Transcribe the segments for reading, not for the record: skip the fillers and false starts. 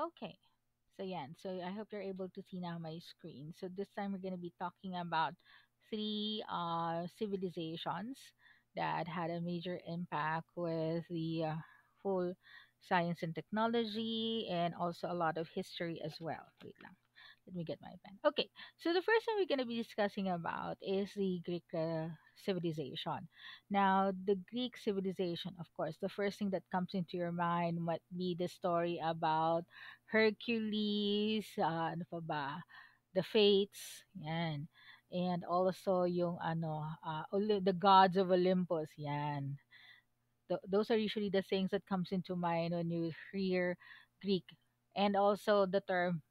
Okay. So yeah, so I hope you're able to see now my screen. So this time we're going to be talking about three civilizations that had a major impact with the whole science and technology and also a lot of history as well. Wait lang. Let me get my pen. Okay, so the first one we're going to be discussing about is the Greek civilization. Now, the Greek civilization, of course, the first thing that comes into your mind might be the story about Hercules, ano pa ba, the Fates, yan. And also yung the gods of Olympus, yan. Those are usually the things that comes into mind when you hear Greek, and also the term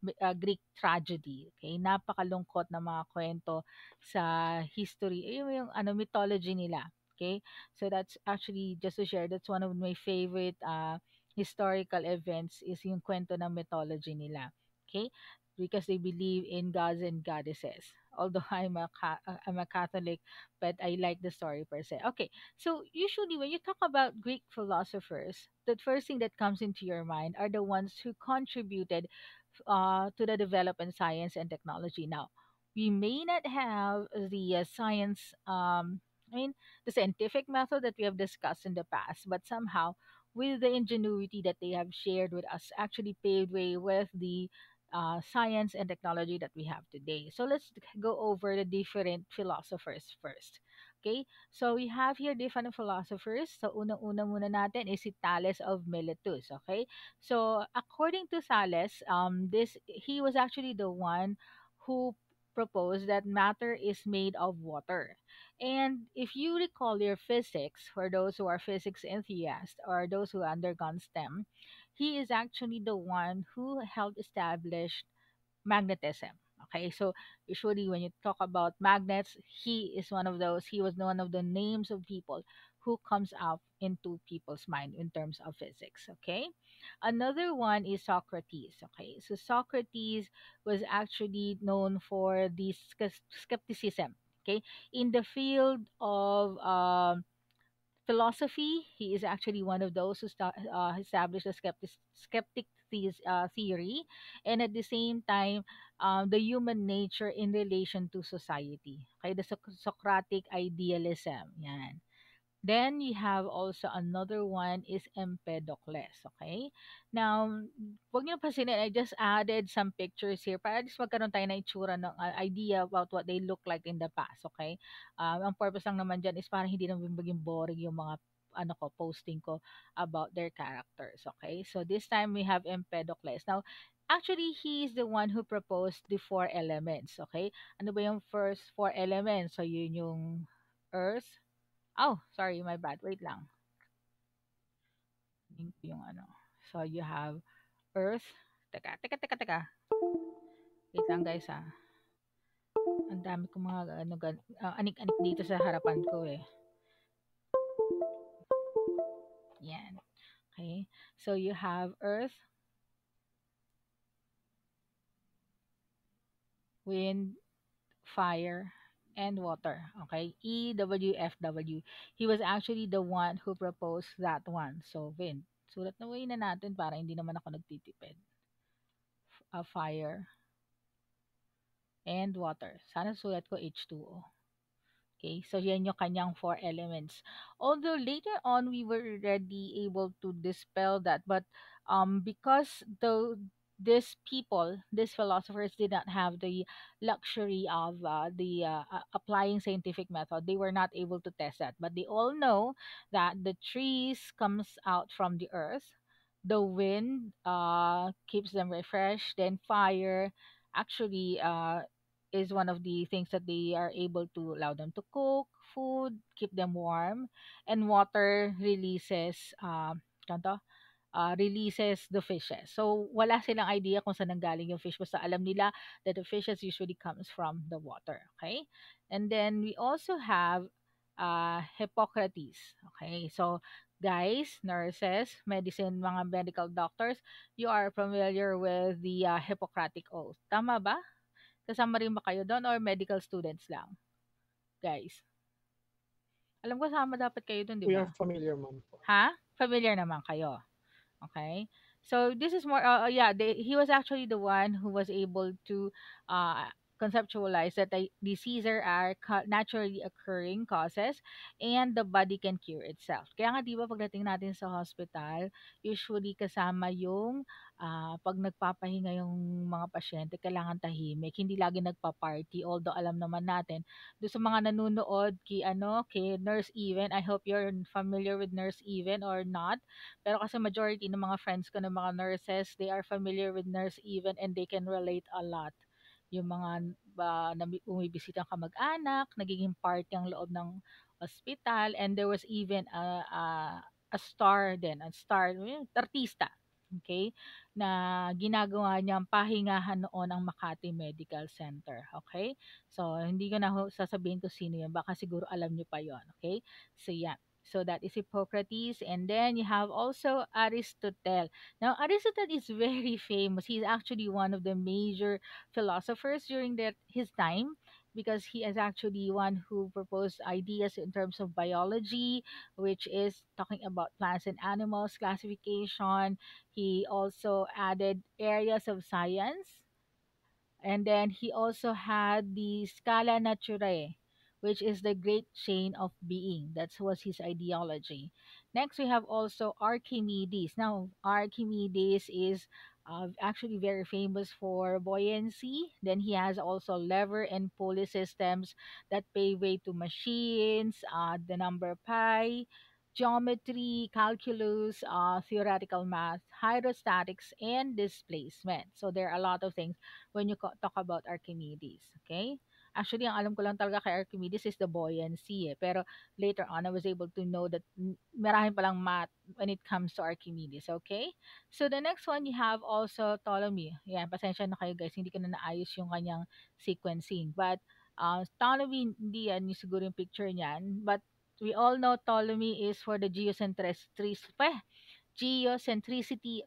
Greek tragedy. Okay, napakalungkot na mga kwento sa history, yung ano mythology nila. Okay, so that's actually just to share. That's one of my favorite historical events is yung kwento ng mythology nila. Okay, because they believe in gods and goddesses. Although I'm a Catholic, but I like the story per se. Okay, so usually when you talk about Greek philosophers, the first thing that comes into your mind are the ones who contributed to the development science and technology. Now, we may not have the science, I mean, the scientific method that we have discussed in the past, but somehow with the ingenuity that they have shared with us, actually paved way with the science and technology that we have today. So let's go over the different philosophers first. Okay, so we have here different philosophers. So unang-una muna natin is si Thales of Miletus. Okay, so according to Thales, this he was actually the one who proposed that matter is made of water. And if you recall your physics, for those who are physics enthusiasts or those who undergone STEM, he is actually the one who helped establish magnetism. Okay, so usually when you talk about magnets, he was one of the names of people who comes up into people's mind in terms of physics. Okay, another one is Socrates. Okay, so Socrates was actually known for the skepticism. Okay, in the field of philosophy, he is actually one of those who established the skeptic theory, and at the same time, the human nature in relation to society. Okay, the Socratic idealism. Yan. Then you have also another one is Empedocles. Okay? Now, wag niyo pasinin, I just added some pictures here para at least magkaroon tayo ng itsura ng idea about what they look like in the past. Okay? Ang purpose lang naman dyan is para hindi naman maging boring yung mga posting ko about their characters. Okay? So this time we have Empedocles. Now, actually, he is the one who proposed the four elements. Okay? Ano ba yung first four elements? So yun yung earth. Oh, sorry, my bad. Wait lang. Yung ano. So you have Earth. Teka. Wait lang guys ah. Ang dami kong mga anik-anik dito sa harapan ko eh. Yan. Okay. So you have Earth, wind, fire, and water. Okay. EWFW. He was actually the one who proposed that one. So wind. Sulat na way na natin para hindi naman ako nagtitipid. Fire and water. Sana sulat ko H2O. Okay, so yan yung kanyang four elements. Although later on we were already able to dispel that, but because these people, these philosophers did not have the luxury of applying scientific method, they were not able to test that. But they all know that the trees comes out from the earth, the wind keeps them refreshed, then fire actually is one of the things that they are able to allow them to cook food, keep them warm, and water kanto, releases the fishes. So wala silang idea kung saan nanggaling yung fish, basta alam nila that the fishes usually comes from the water. Okay, and then we also have Hippocrates. Okay, so guys, nurses, medicine, mga medical doctors, you are familiar with the Hippocratic Oath. Tama ba? Kasama rin ba kayo do'n or medical students lang, guys? Alam ko kasama dapat kayo do'n, 'di We ba? are familiar, ma'am. Ha? Familiar naman kayo, okay? So this is more, yeah, he was actually the one who was able to uh, conceptualize that the diseases are naturally occurring causes and the body can cure itself. Kaya nga, di ba, pagdating natin sa hospital, usually kasama yung pag nagpapahinga yung mga pasyente, kailangan tahimik, hindi lagi nagpa-party. Although alam naman natin, do sa mga nanonood kay Nurse Even, I hope you're familiar with Nurse Even or not. Pero kasi majority ng mga friends ko ng mga nurses, they are familiar with Nurse Even and they can relate a lot. Yung mga bumibisita kamag-anak, nagiging party ang loob ng ospital, and there was even a star din, a star, artista, okay, na ginagawa niyang pahingahan noon ang Makati Medical Center, okay? So, hindi ko na sasabihin ko sino yun, baka siguro alam niyo pa yon, okay? So, yeah. So that is Hippocrates, and then you have also Aristotle. Now, Aristotle is very famous. He's actually one of the major philosophers during his time, because he is actually one who proposed ideas in terms of biology, which is talking about plants and animals classification. He also added areas of science, and then he also had the Scala Naturae, which is the great chain of being. That was his ideology. Next, we have also Archimedes. Now, Archimedes is actually very famous for buoyancy. Then he has also lever and pulley systems that pave way to machines, the number pi, geometry, calculus, theoretical math, hydrostatics, and displacement. So there are a lot of things when you talk about Archimedes. Okay? Actually, ang alam ko lang talaga kay Archimedes is the buoyancy. Pero later on, I was able to know that marami palang math when it comes to Archimedes. Okay? So the next one, you have also Ptolemy. Yan, pasensya na kayo guys, hindi ko na naayos yung kanyang sequencing. But Ptolemy, hindi yan yung siguro yung picture niyan. But we all know Ptolemy is for the geocentricity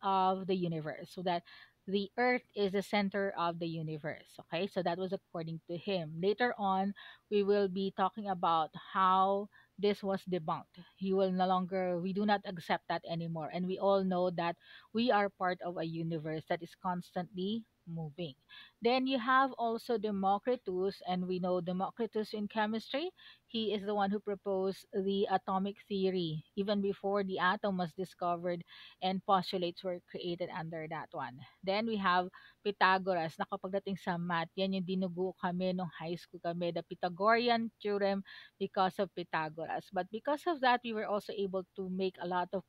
of the universe, so that the earth is the center of the universe. Okay, so that was according to him. Later on, we will be talking about how this was debunked. He will no longer, we do not accept that anymore, and we all know that we are part of a universe that is constantly moving. Then you have also Democritus, and we know Democritus in chemistry. He is the one who proposed the atomic theory even before the atom was discovered, and postulates were created under that one. Then we have Pythagoras, na kapag dating sa math, yan yung dinugo kami nung high school kami, the Pythagorean theorem, because of Pythagoras. But because of that, we were also able to make a lot of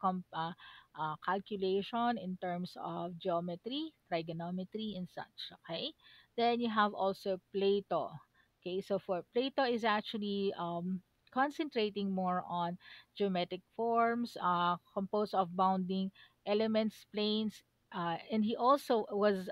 calculation in terms of geometry, trigonometry, and such. Okay. Then you have also Plato. Okay, so for Plato is actually concentrating more on geometric forms, composed of bounding elements, planes, and he also was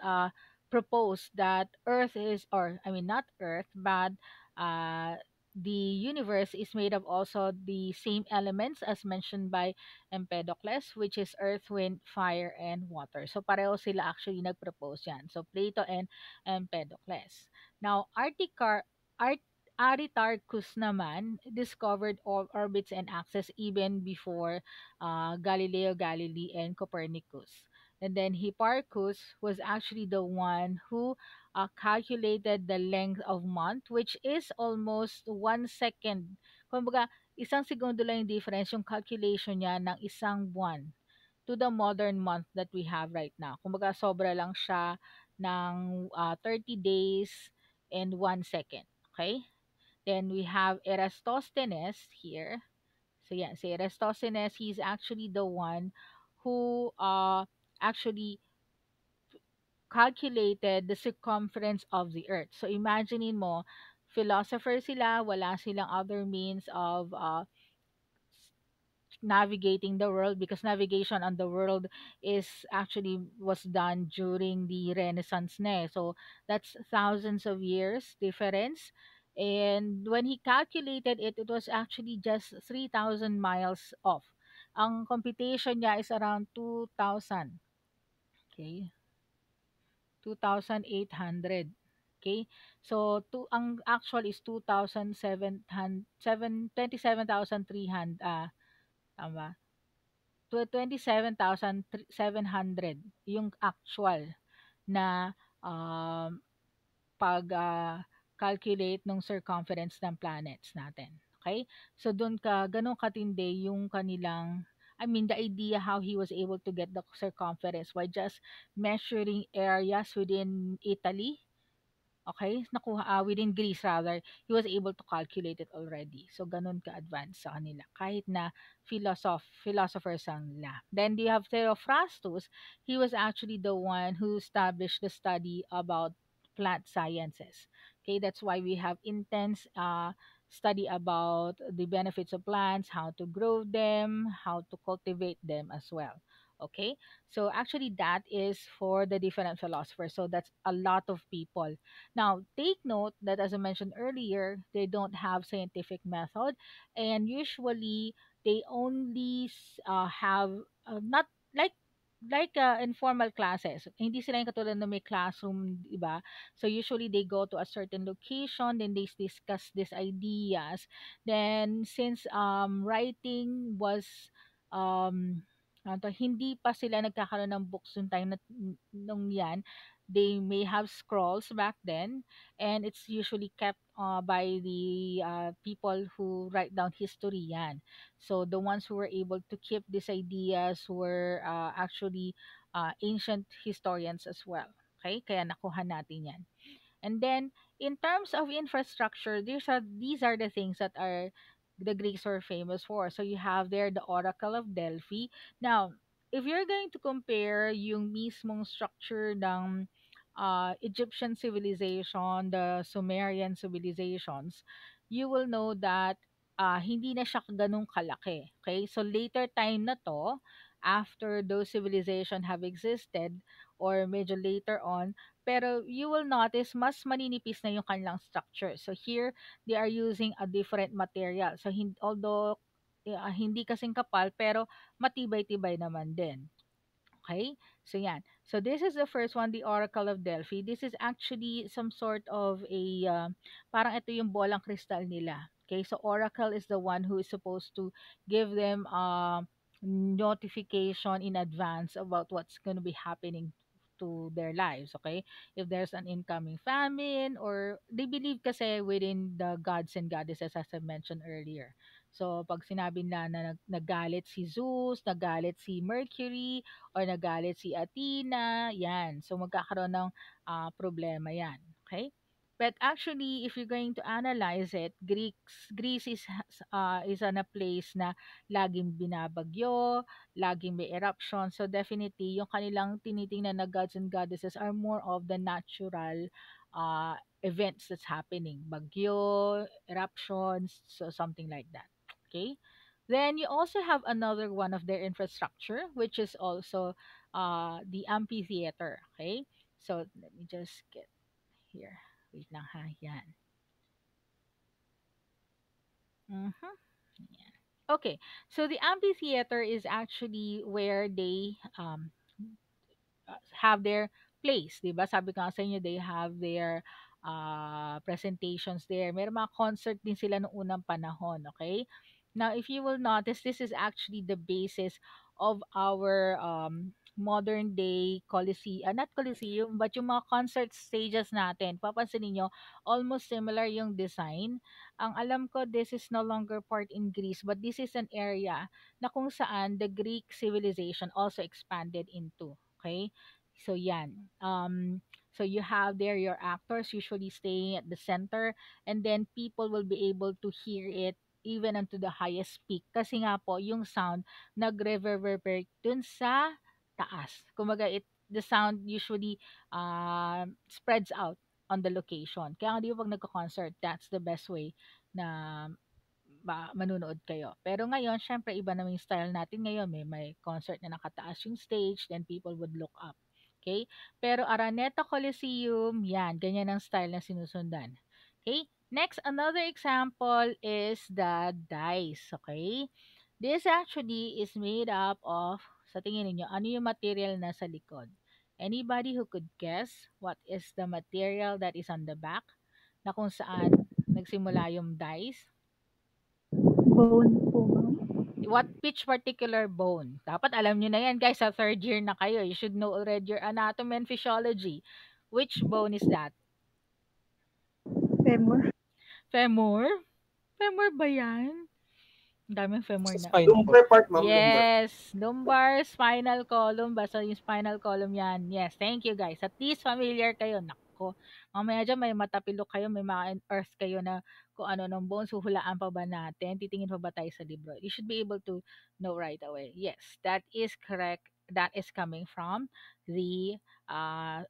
proposed that Earth is, or I mean, not Earth, but uh, the universe is made of also the same elements as mentioned by Empedocles, which is earth, wind, fire, and water. So pareho sila actually nag-propose yan. So Plato and Empedocles. Now, Art Aristarchus naman discovered all orbits and axes even before Galileo Galilei and Copernicus. And then Hipparchus was actually the one who calculated the length of month, which is almost 1 second. Kumbaga, isang segundo lang yung difference, yung calculation niya ng isang buwan to the modern month that we have right now. Kumbaga, sobra lang siya ng 30 days and 1 second. Okay? Then we have Eratosthenes here. So yeah, si Eratosthenes, he's actually the one who actually calculated the circumference of the earth. So imaginein mo, philosopher sila, wala silang other means of navigating the world, because navigation on the world is actually was done during the Renaissance na. So that's thousands of years difference. And when he calculated it, it was actually just 3,000 miles off. Ang computation niya is around 2,000. Okay, 2,800. Okay? So, ang actual is 2,700, 27,300, tama? 27,700 yung actual na um, pag calculate ng circumference ng planets natin. Okay? So doon ka ganun katindi yung kanilang I mean the idea how he was able to get the circumference by just measuring areas within Italy. Okay, nakuha, within Greece rather, he was able to calculate it already. So, ganun ka-advanced sa kanila. Kahit na philosophers ang nila. Then, you have Theophrastus. He was actually the one who established the study about plant sciences. Okay, that's why we have intense study about the benefits of plants, how to grow them, how to cultivate them as well. Okay, so actually that is for the different philosophers. So that's a lot of people. Now, take note that as I mentioned earlier, they don't have scientific method, and usually they only have not like informal classes. Hindi sila yung katulad na may classroom, di ba? So usually they go to a certain location, then they discuss these ideas. Then since writing was hindi pa sila nagkakaroon ng books nung time na nung yan, they may have scrolls back then, and it's usually kept by the people who write down history yan. So the ones who were able to keep these ideas were actually ancient historians as well. Okay, kaya nakuha natin yan. And then in terms of infrastructure, these are the things that are the Greeks were famous for. So you have there the Oracle of Delphi. Now, if you're going to compare yung mismong structure ng Egyptian civilization, the Sumerian civilizations, you will know that hindi na siya ganun kalaki. Okay? So later time na to, after those civilization have existed, or medyo later on, pero you will notice mas maninipis na yung kanilang structure. So here, they are using a different material. So although hindi kasing kapal, pero matibay-tibay naman din. Okay? So yan. So this is the first one, the Oracle of Delphi. This is actually some sort of a, parang ito yung bolang kristal nila. Okay? So Oracle is the one who is supposed to give them notification in advance about what's going to be happening to their lives. Okay? If there's an incoming famine, or they believe kasi within the gods and goddesses as I mentioned earlier. So, pag sinabi nila na nagalit si Zeus, nagalit si Mercury, or nagalit si Athena, yan. So, magkakaroon ng problema yan. Okay? But actually, if you're going to analyze it, Greece is on a place na laging binabagyo, laging may eruption. So definitely, yung kanilang tinitingnan na gods and goddesses are more of the natural events that's happening. Bagyo, eruptions, so something like that. Okay? Then you also have another one of their infrastructure, which is also the amphitheater. Okay? So let me just get here. Wait lang ha. Yan. Mm-hmm. Yan. Okay. So the amphitheater is actually where they have their place, 'di ba? Sabi ko nga sa inyo, they have their presentations there. May mga concert din sila noong unang panahon, okay? Now, if you will notice, this is actually the basis of our modern day Coliseum, not Coliseum, but yung mga concert stages natin. Papansin niyo, almost similar yung design. Ang alam ko, this is no longer part in Greece, but this is an area na kung saan the Greek civilization also expanded into. Okay? So yan. So you have there your actors usually staying at the center, and then people will be able to hear it even unto the highest peak. Kasi nga po, yung sound nagre-reverberate dun sa taas. Kumbaga, the sound usually spreads out on the location. Kaya nga di ba pag nagko-concert, that's the best way na manunood kayo. Pero ngayon, syempre, iba naman yung style natin ngayon. May concert na nakataas yung stage, then people would look up. Okay? Pero Araneta Coliseum, yan, ganyan ang style na sinusundan. Okay? Next, another example is the dice. Okay? This actually is made up of, sa tingin niyo ano yung material na sa likod? Anybody who could guess what is the material that is on the back na kung saan nagsimula yung dice? Bone po, ma'am. which particular bone? Dapat alam niyo na yan, guys, sa third year na kayo. You should know already your anatomy and physiology. Which bone is that? Femur. Femur? Femur ba yan? Ang daming femur Sa na. spinal cord. Lumbar part, ma'am, lumbar. Yes, lumbar spinal column. Basta yung spinal column yan. Yes, thank you guys. At least familiar kayo. Nako. Mamaya dyan may matapilok kayo, may mga earth kayo na kung ano ng bones, huhulaan pa ba natin? Titingin pa ba tayo sa libro? You should be able to know right away. Yes, that is correct. That is coming from the uh,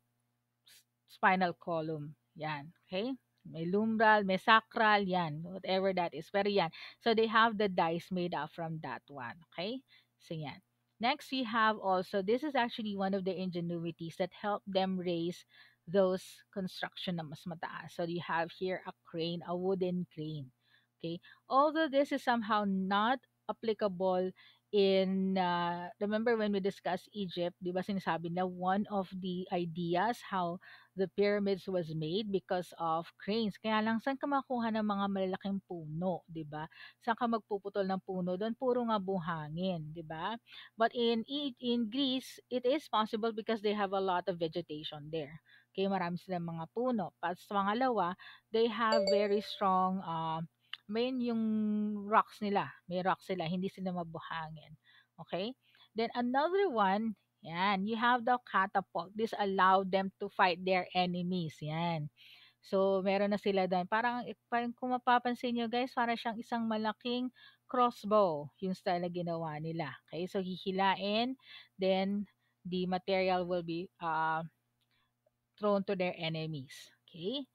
spinal column. Yan. Okay? May lumbral, may sacral, yan. Whatever that is. Pero yan. So they have the dice made up from that one. Okay? So yan. Next, we have also, this is actually one of the ingenuities that help them raise those construction na mas mataas. So you have here a crane, a wooden crane. Okay? Although this is somehow not applicable in, remember when we discussed Egypt, di ba sinasabi na one of the ideas how the pyramids was made because of cranes. Kaya lang, saan ka makuha ng mga malalaking puno, di ba? Saan ka magpuputol ng puno? Doon puro nga buhangin, di ba? But in Greece, it is possible because they have a lot of vegetation there. Okay, marami silang mga puno. At sa pangalawa, they have very strong, may yung rocks nila. May rocks sila, hindi sila mabuhangin. Okay? Then another one, yan, you have the catapult. This allowed them to fight their enemies. Yan. So, meron na sila doon. Parang kung mapapansin nyo guys, parang siyang isang malaking crossbow yung style na ginawa nila. Okay, so hihilain, then the material will be thrown to their enemies. Okay,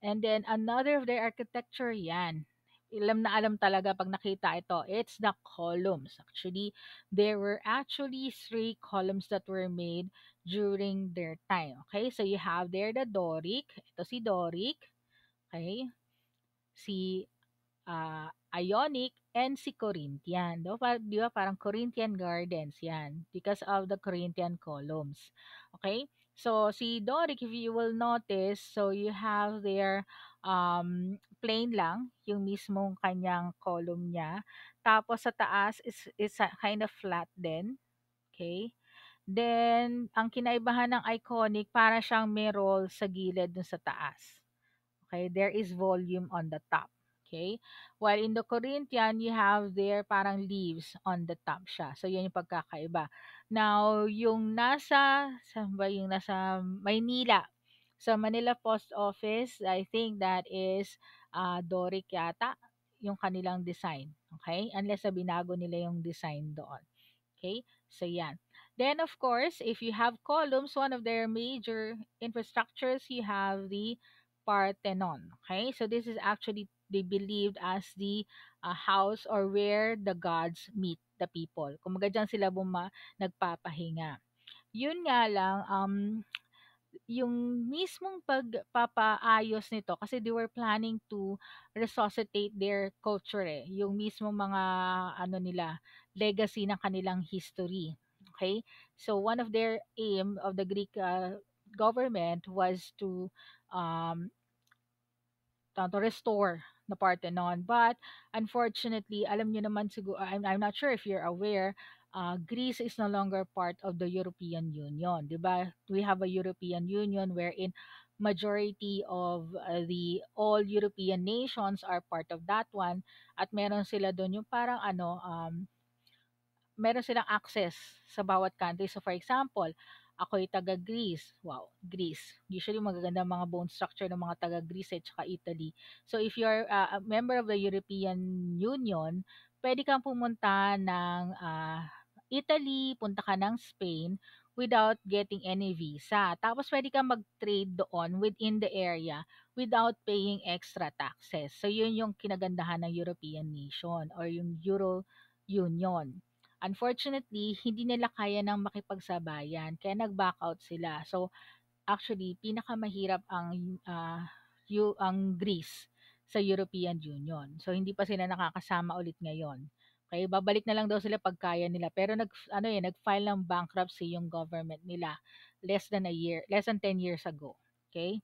and then another of their architecture, yan. Alam na alam talaga pag nakita ito. It's the columns. Actually, there were actually three columns that were made during their time. Okay, so you have there the Doric. Ito si Doric. Okay, si Ionic and si Corinthian. Di ba parang Corinthian gardens yan because of the Corinthian columns. Okay? So, si Doric, if you will notice, so you have there plain lang, yung mismong kanyang column niya. Tapos sa taas is kind of flat din. Okay? Then, ang kinaibahan ng iconic, para siyang may roll sa gilid dun sa taas. Okay, there is volume on the top. Okay, while in the Corinthian, you have there parang leaves on the top siya. So, yan yung pagkakaiba. Now, yung saan ba yung nasa Maynila, sa Manila Post Office, I think that is Doric yata, yung kanilang design. Okay, unless sa binago nila yung design doon. Okay, so yan. Then, of course, if you have columns, one of their major infrastructures, you have the Parthenon. Okay, so this is actually they believed as the house or where the gods meet the people. Kumaga dyan sila nagpapahinga. Yun nga lang, yung mismong pagpapaayos nito kasi they were planning to resuscitate their culture yung mismong mga ano nila legacy ng kanilang history. Okay, so one of their aim of the Greek government was to um to restore the Parthenon. But unfortunately, alam niyo naman siguro, I'm not sure if you're aware, Greece is no longer part of the European Union, 'di ba? We have a European Union wherein majority of the all European nations are part of that one at meron sila doon yung parang meron silang access sa bawat country. So for example, ako'y taga Greece. Wow, Greece. Usually magaganda ang mga bone structure ng mga taga Greece at saka Italy. So if you're a member of the European Union, pwede kang pumunta ng Italy, punta ka ng Spain without getting any visa. Tapos pwede kang mag-trade doon within the area without paying extra taxes. So yun yung kinagandahan ng European nation or yung Euro Union. Unfortunately, hindi nila kaya ng makipagsabayan kaya nag-back out sila. So, actually pinakamahirap ang Greece sa European Union. So, hindi pa sila nakakasama ulit ngayon. Okay, babalik na lang daw sila pag kaya nila. Pero nag-file ng bankruptcy yung government nila less than 10 years ago. Okay?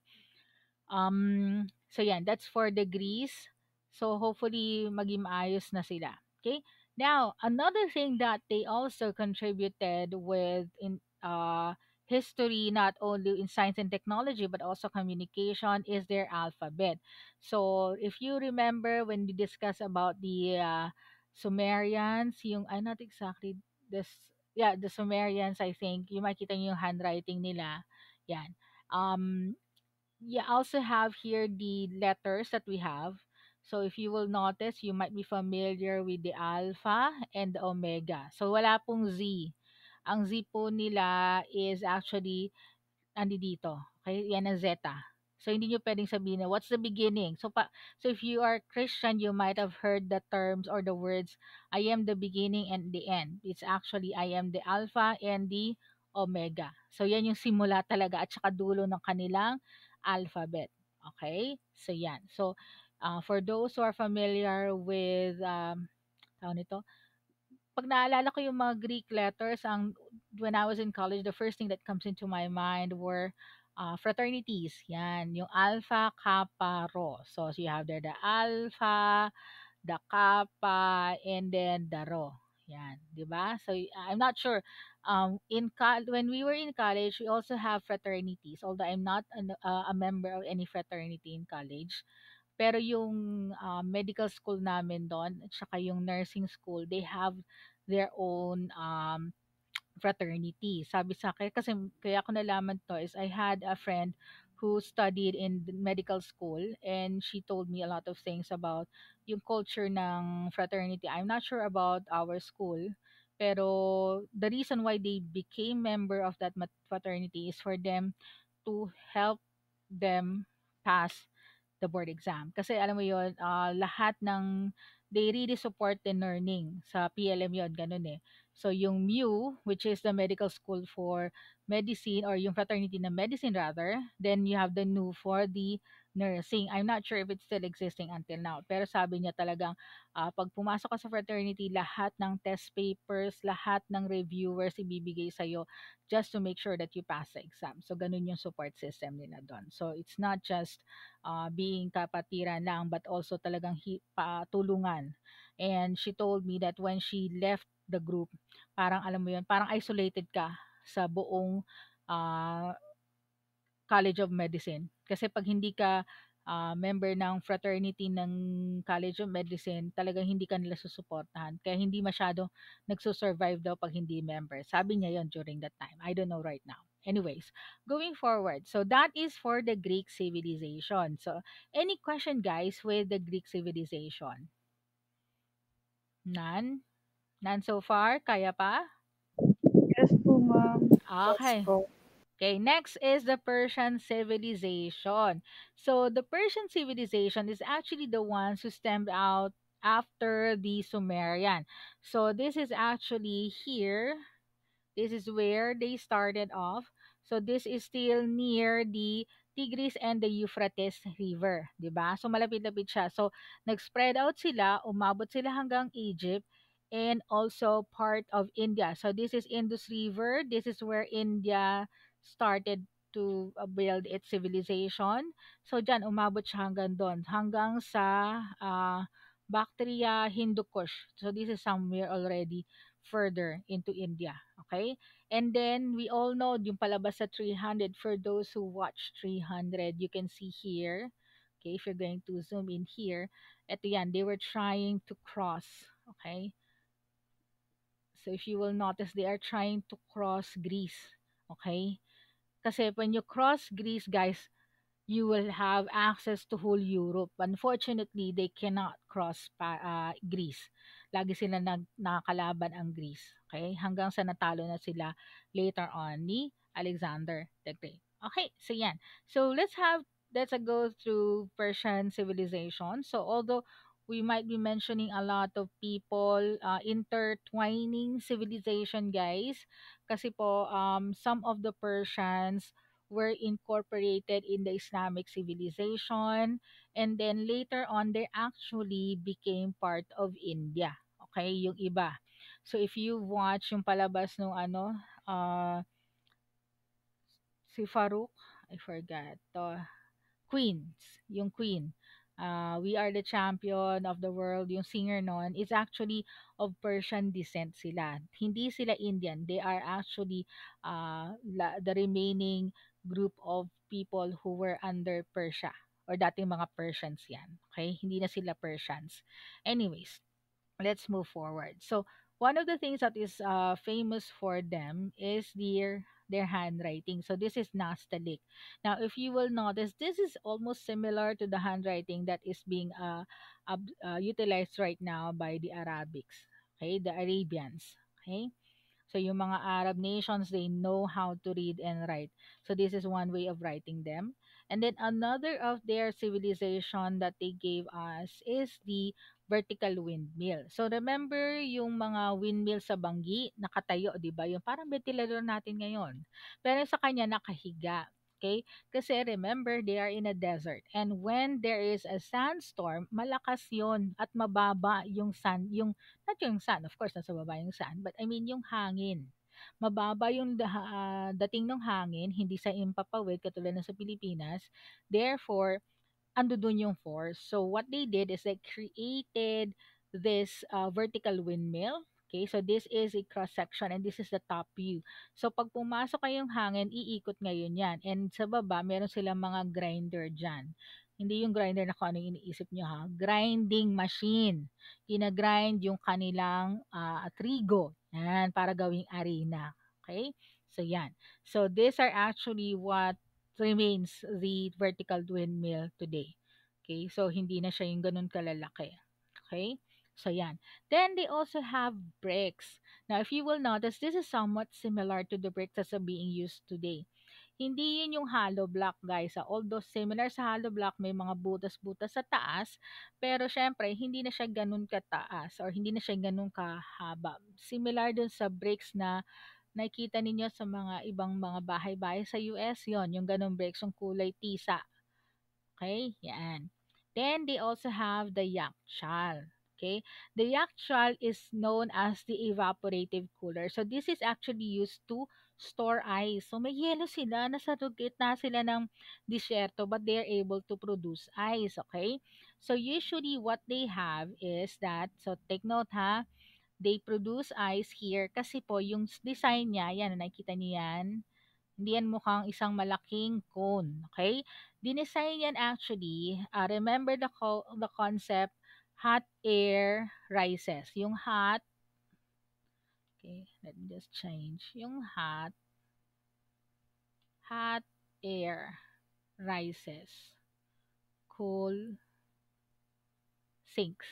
So yan, that's for the Greece. So hopefully maging maayos na sila. Okay? Now, another thing that they also contributed with in history, not only in science and technology, but also communication, is their alphabet. So, if you remember when we discussed about the Sumerians, yung, I'm not exactly this, yeah, the Sumerians, I think, you makita niyo yung handwriting nila. Yan. Um, you also have here the letters that we have. So if you will notice, you might be familiar with the alpha and the omega. So wala pong Z. Ang Z po nila is actually dito. Okay? Yan ang zeta. So hindi nyo pwedeng sabihin na what's the beginning. So if you are Christian, you might have heard the terms or the words I am the beginning and the end. It's actually I am the alpha and the omega. So yan yung simula talaga at saka dulo ng kanilang alphabet. Okay? So yan. So for those who are familiar with tawag nito, pag naalala ko yung mga Greek letters, when I was in college, the first thing that comes into my mind were fraternities. Yan, yung Alpha, Kappa, Rho. So you have there the Alpha, the Kappa, and then the Rho. Yan, di ba? So I'm not sure. When we were in college, we also have fraternities. Although I'm not a member of any fraternity in college, pero yung medical school namin doon at saka yung nursing school, they have their own fraternity. Sabi sa akin, kasi kaya ako nalaman to is I had a friend who studied in the medical school and she told me a lot of things about yung culture ng fraternity. I'm not sure about our school, pero the reason why they became member of that fraternity is for them to help them pass the board exam. Kasi alam mo yon, lahat ng they really support the learning sa PLM yon, ganun eh. So yung MU, which is the medical school for medicine or yung fraternity na medicine rather, then you have the NU for the nursing. I'm not sure if it's still existing until now. Pero sabi niya talagang pag pumasok ka sa fraternity, lahat ng test papers, lahat ng reviewers ibibigay sa'yo just to make sure that you pass the exam. So ganun yung support system nila doon. So it's not just being kapatiran lang but also talagang patulungan. And she told me that when she left the group, parang alam mo yun, parang isolated ka sa buong ah, College of Medicine. Kasi pag hindi ka member ng fraternity ng College of Medicine, talagang hindi ka nila susuportahan. Kaya hindi masyado nagsusurvive daw pag hindi member. Sabi niya yon during that time. I don't know right now. Anyways, going forward. So that is for the Greek civilization. So any question guys with the Greek civilization? None? None so far? Kaya pa? Yes po, ma'am. Yes Okay. po. Okay, next is the Persian civilization. So the Persian civilization is actually the ones who stemmed out after the Sumerian. So this is actually here. This is where they started off. So this is still near the Tigris and the Euphrates River, 'di ba? So malapit-lapit siya. So nag-spread out sila, umabot sila hanggang Egypt and also part of India. So this is Indus River. This is where India started to build its civilization. So diyan umabot siya hanggang doon, hanggang sa Bactria, Hindu Kush. So this is somewhere already further into India. Okay? And then we all know yung palabas sa 300 for those who watch 300, you can see here. Okay, if you're going to zoom in here, eto yan, they were trying to cross. Okay? So if you will notice, they are trying to cross Greece. Okay? Kasi when you cross Greece, guys, you will have access to whole Europe. Unfortunately, they cannot cross Greece. Lagi sila nakakalaban ang Greece. Okay? Hanggang sa natalo na sila later on ni Alexander the Great. Okay, so yan. So let's go through Persian civilization. So although we might be mentioning a lot of people intertwining civilization, guys, kasi po some of the Persians were incorporated in the Islamic civilization, and then later on they actually became part of India. Okay, yung iba. So if you watch yung palabas nung si Farouk, I forgot, Queens, yung Queen. We Are the Champion of the World, yung singer nun, is actually of Persian descent sila. Hindi sila Indian. They are actually the remaining group of people who were under Persia or dating mga Persians yan. Okay? Hindi na sila Persians. Anyways, let's move forward. So one of the things that is famous for them is their handwriting. So this is Nastaliq. Now, if you will notice, this is almost similar to the handwriting that is being utilized right now by the Arabics. Okay, the Arabians. Okay, so yung mga Arab nations, they know how to read and write. So this is one way of writing them. And then another of their civilization that they gave us is the vertical windmill. So remember yung mga windmill sa Banggi, nakatayo, di ba? Yung parang ventilador natin ngayon. Pero sa kanya nakahiga. Okay? Kasi remember, they are in a desert. And when there is a sandstorm, malakas yon at mababa yung sun, yung not yung sun, of course, nasa baba yung sun, but I mean yung hangin. Mababa yung dating ng hangin, hindi sa impapawid katulad ng sa Pilipinas. Therefore, ando dun yung force. So what they did is they created this vertical windmill. Okay, so this is a cross section and this is the top view. So pag pumasok kayong hangin, iikot ngayon yan. And sa baba, meron silang mga grinder dyan. Hindi yung grinder na kung ano yung iniisip nyo ha. Grinding machine. Ginagrind yung kanilang trigo. Yan, para gawing arena. Okay? So yan. So these are actually what remains the vertical windmill today. Okay, so hindi na siya yung ganun kalalaki. Okay, so yan. Then they also have bricks. Now, if you will notice, this is somewhat similar to the bricks that are being used today. Hindi yun yung hollow block, guys. Although similar sa hollow block, may mga butas-butas sa taas, pero syempre, hindi na siya ganun kataas or hindi na siya ganun kahaba. Similar dun sa bricks na nakikita ninyo sa mga ibang mga bahay-bahay sa US, yon yung ganong bricks, yung kulay tisa. Okay, yan. Then they also have the yakshal. Okay, the yakshal is known as the evaporative cooler. So this is actually used to store ice. So may yelo sila, nasa gitna sila ng disyerto, but they're able to produce ice. Okay, so usually what they have is that, so take note ha, they produce ice here kasi po yung design niya, yan, nakikita niyo yan, hindi yan mukhang isang malaking cone, okay? Dinesign yan actually, remember the concept, hot air rises. Yung hot, okay, let me just change. Yung hot air rises. Cool sinks.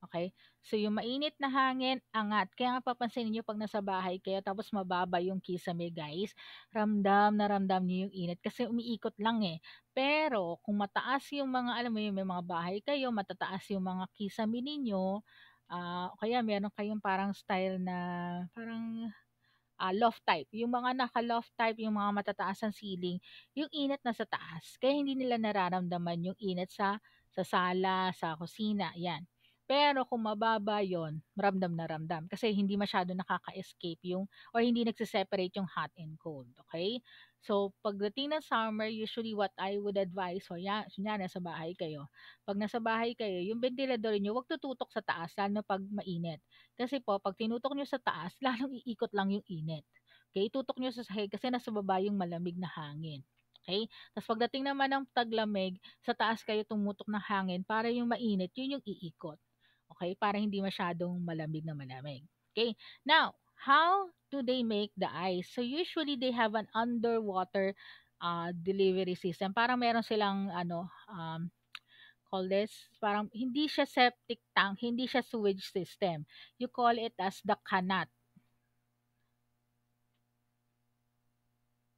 Okay? So, yung mainit na hangin, angat. Kaya nga papansinin niyo pag nasa bahay kayo, tapos mababa yung kisame, guys, ramdam na ramdam niyo yung init kasi umiikot lang eh. Pero, kung mataas yung mga, alam mo yun, may mga bahay kayo, matataas yung mga kisame ninyo, kaya meron kayong parang style na, parang loft type. Yung mga naka-loft type, yung mga matataas ang ceiling, yung init na sa taas. Kaya hindi nila nararamdaman yung init sa sala, sa kusina, yan. Pero kung mababa yon, ramdam na ramdam. Kasi hindi masyado nakaka-escape yung, or hindi nagsiseparate yung hot and cold. Okay? So, pagdating ng summer, usually what I would advise, so yan, nasa bahay kayo. Pag nasa bahay kayo, yung ventilador nyo, wag tututok sa taas, lalo na pag mainit. Kasi po, pag tinutok nyo sa taas, lalong iikot lang yung init. Okay, tutok nyo sa sahig kasi nasa baba yung malamig na hangin. Okay? Tapos pagdating naman ng taglamig, sa taas kayo tumutok ng hangin para yung mainit, yun yung iikot. Okay? Para hindi masyadong malamig na malamig. Okay? Now, how do they make the ice? So usually they have an underwater delivery system. Parang meron silang call this, parang hindi siya septic tank, hindi siya sewage system. You call it as the kanat.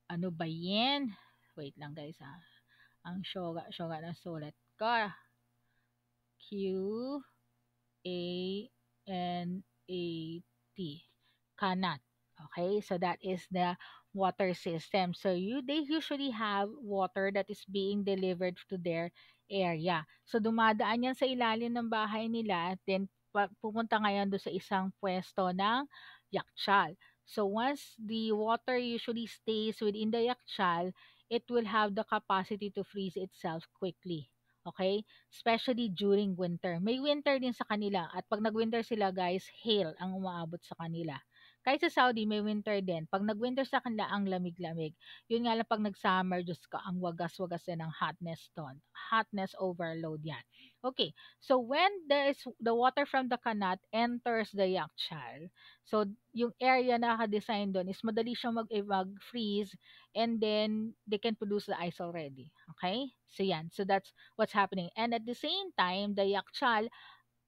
Ano ba yan? Wait lang guys ha. Ang shoga na sulat ko. Q A N A T. Kanat. Okay, so that is the water system. So they usually have water that is being delivered to their area. So dumadaan yan sa ilalim ng bahay nila, then pupunta ngayon do sa isang pwesto ng yakshal. So once the water usually stays within the yakshal, it will have the capacity to freeze itself quickly. Okay? Especially during winter. May winter din sa kanila at pag nag-winter sila guys, hail ang umaabot sa kanila. Kahit sa Saudi may winter din. Pag nag-winter sa kanila ang lamig-lamig. Yun nga lang pag nag-summer, Diyos ko, ang wagas-wagas din ng hotness doon. Hotness overload yan. Okay, so when the water from the kanat enters the yakshal, so yung area na naka-design doon is madali siyang mag-freeze and then they can produce the ice already. Okay? So yan. So that's what's happening. And at the same time, the yakshal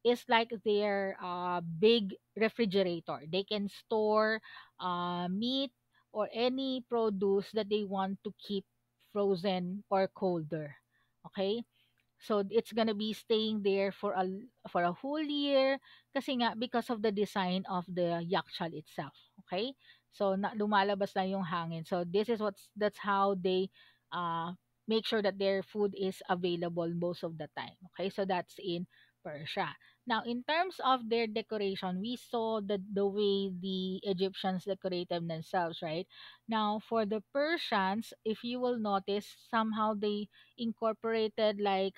is like their big refrigerator. They can store meat or any produce that they want to keep frozen or colder. Okay? So it's gonna be staying there for a whole year kasi nga because of the design of the yakshal itself. Okay? So lumalabas lang yung hangin. So this is that's how they uh make sure that their food is available most of the time. Okay? So that's in Persia. Now, in terms of their decoration, we saw the way the Egyptians decorated themselves, right? Now, for the Persians, if you will notice, somehow they incorporated like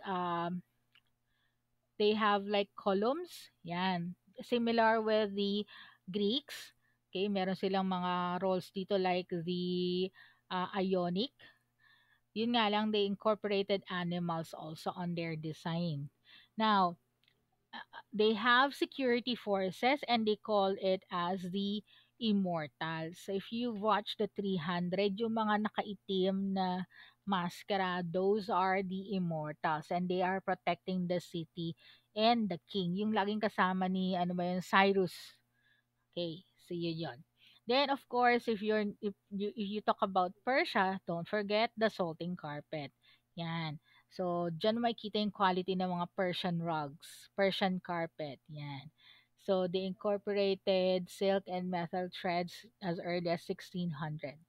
they have like columns. Yan. Similar with the Greeks. Okay, meron silang mga roles dito like the Ionic. Yun nga lang, they incorporated animals also on their design. Now, they have security forces and they call it as the Immortals. So if you watch the 300, yung mga nakaitim na maskara, those are the Immortals and they are protecting the city and the king. Yung laging kasama ni ano ba yun, Cyrus. Okay, so yun yun. Then of course, if you talk about Persia, don't forget the salting carpet. Yan. So diyan makikita yung quality ng mga Persian rugs, Persian carpet. Yan. So they incorporated silk and metal threads as early as 1600.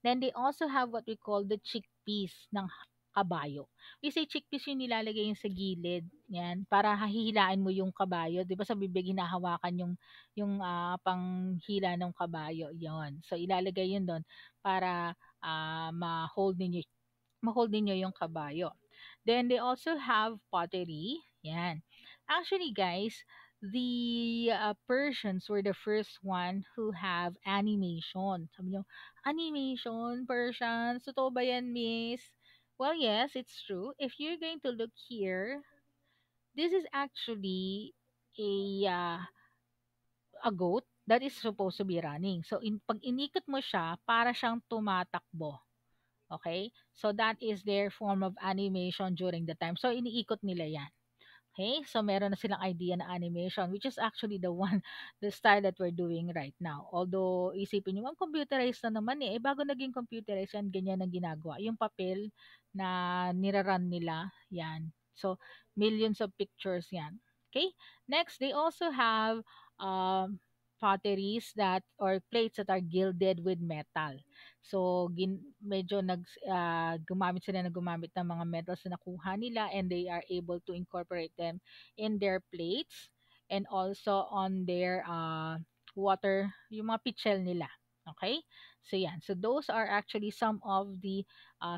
Then they also have what we call the chickpeas ng kabayo. We say chickpeas yung nilalagay yung sa gilid, yan, para hahihilain mo yung kabayo. 'Di ba sa bibig hinahawakan yung panghila ng kabayo, yon. So ilalagay yun doon para ma-hold ninyo yung kabayo. Then they also have pottery. Yan. Actually, guys, the Persians were the first one who have animation. Sabi nyo, animation, Persians, totoo ba yan, miss? Well, yes, it's true. If you're going to look here, this is actually a a goat that is supposed to be running. So, pag inikot mo siya, para siyang tumatakbo. Okay? So, that is their form of animation during the time. So, iniikot nila yan. Okay? So, meron na silang idea na animation, which is actually the style that we're doing right now. Although, isipin nyo, computerized na naman eh. Bago naging computerized yan, ganyan ang ginagawa. Yung papel na niraran nila, yan. So, millions of pictures yan. Okay? Next, they also have potteries or plates that are gilded with metal. So, medyo gumamit ng mga metals na nakuha nila and they are able to incorporate them in their plates and also on their water, yung mga pichel nila. Okay? So, yan. So, those are actually some of the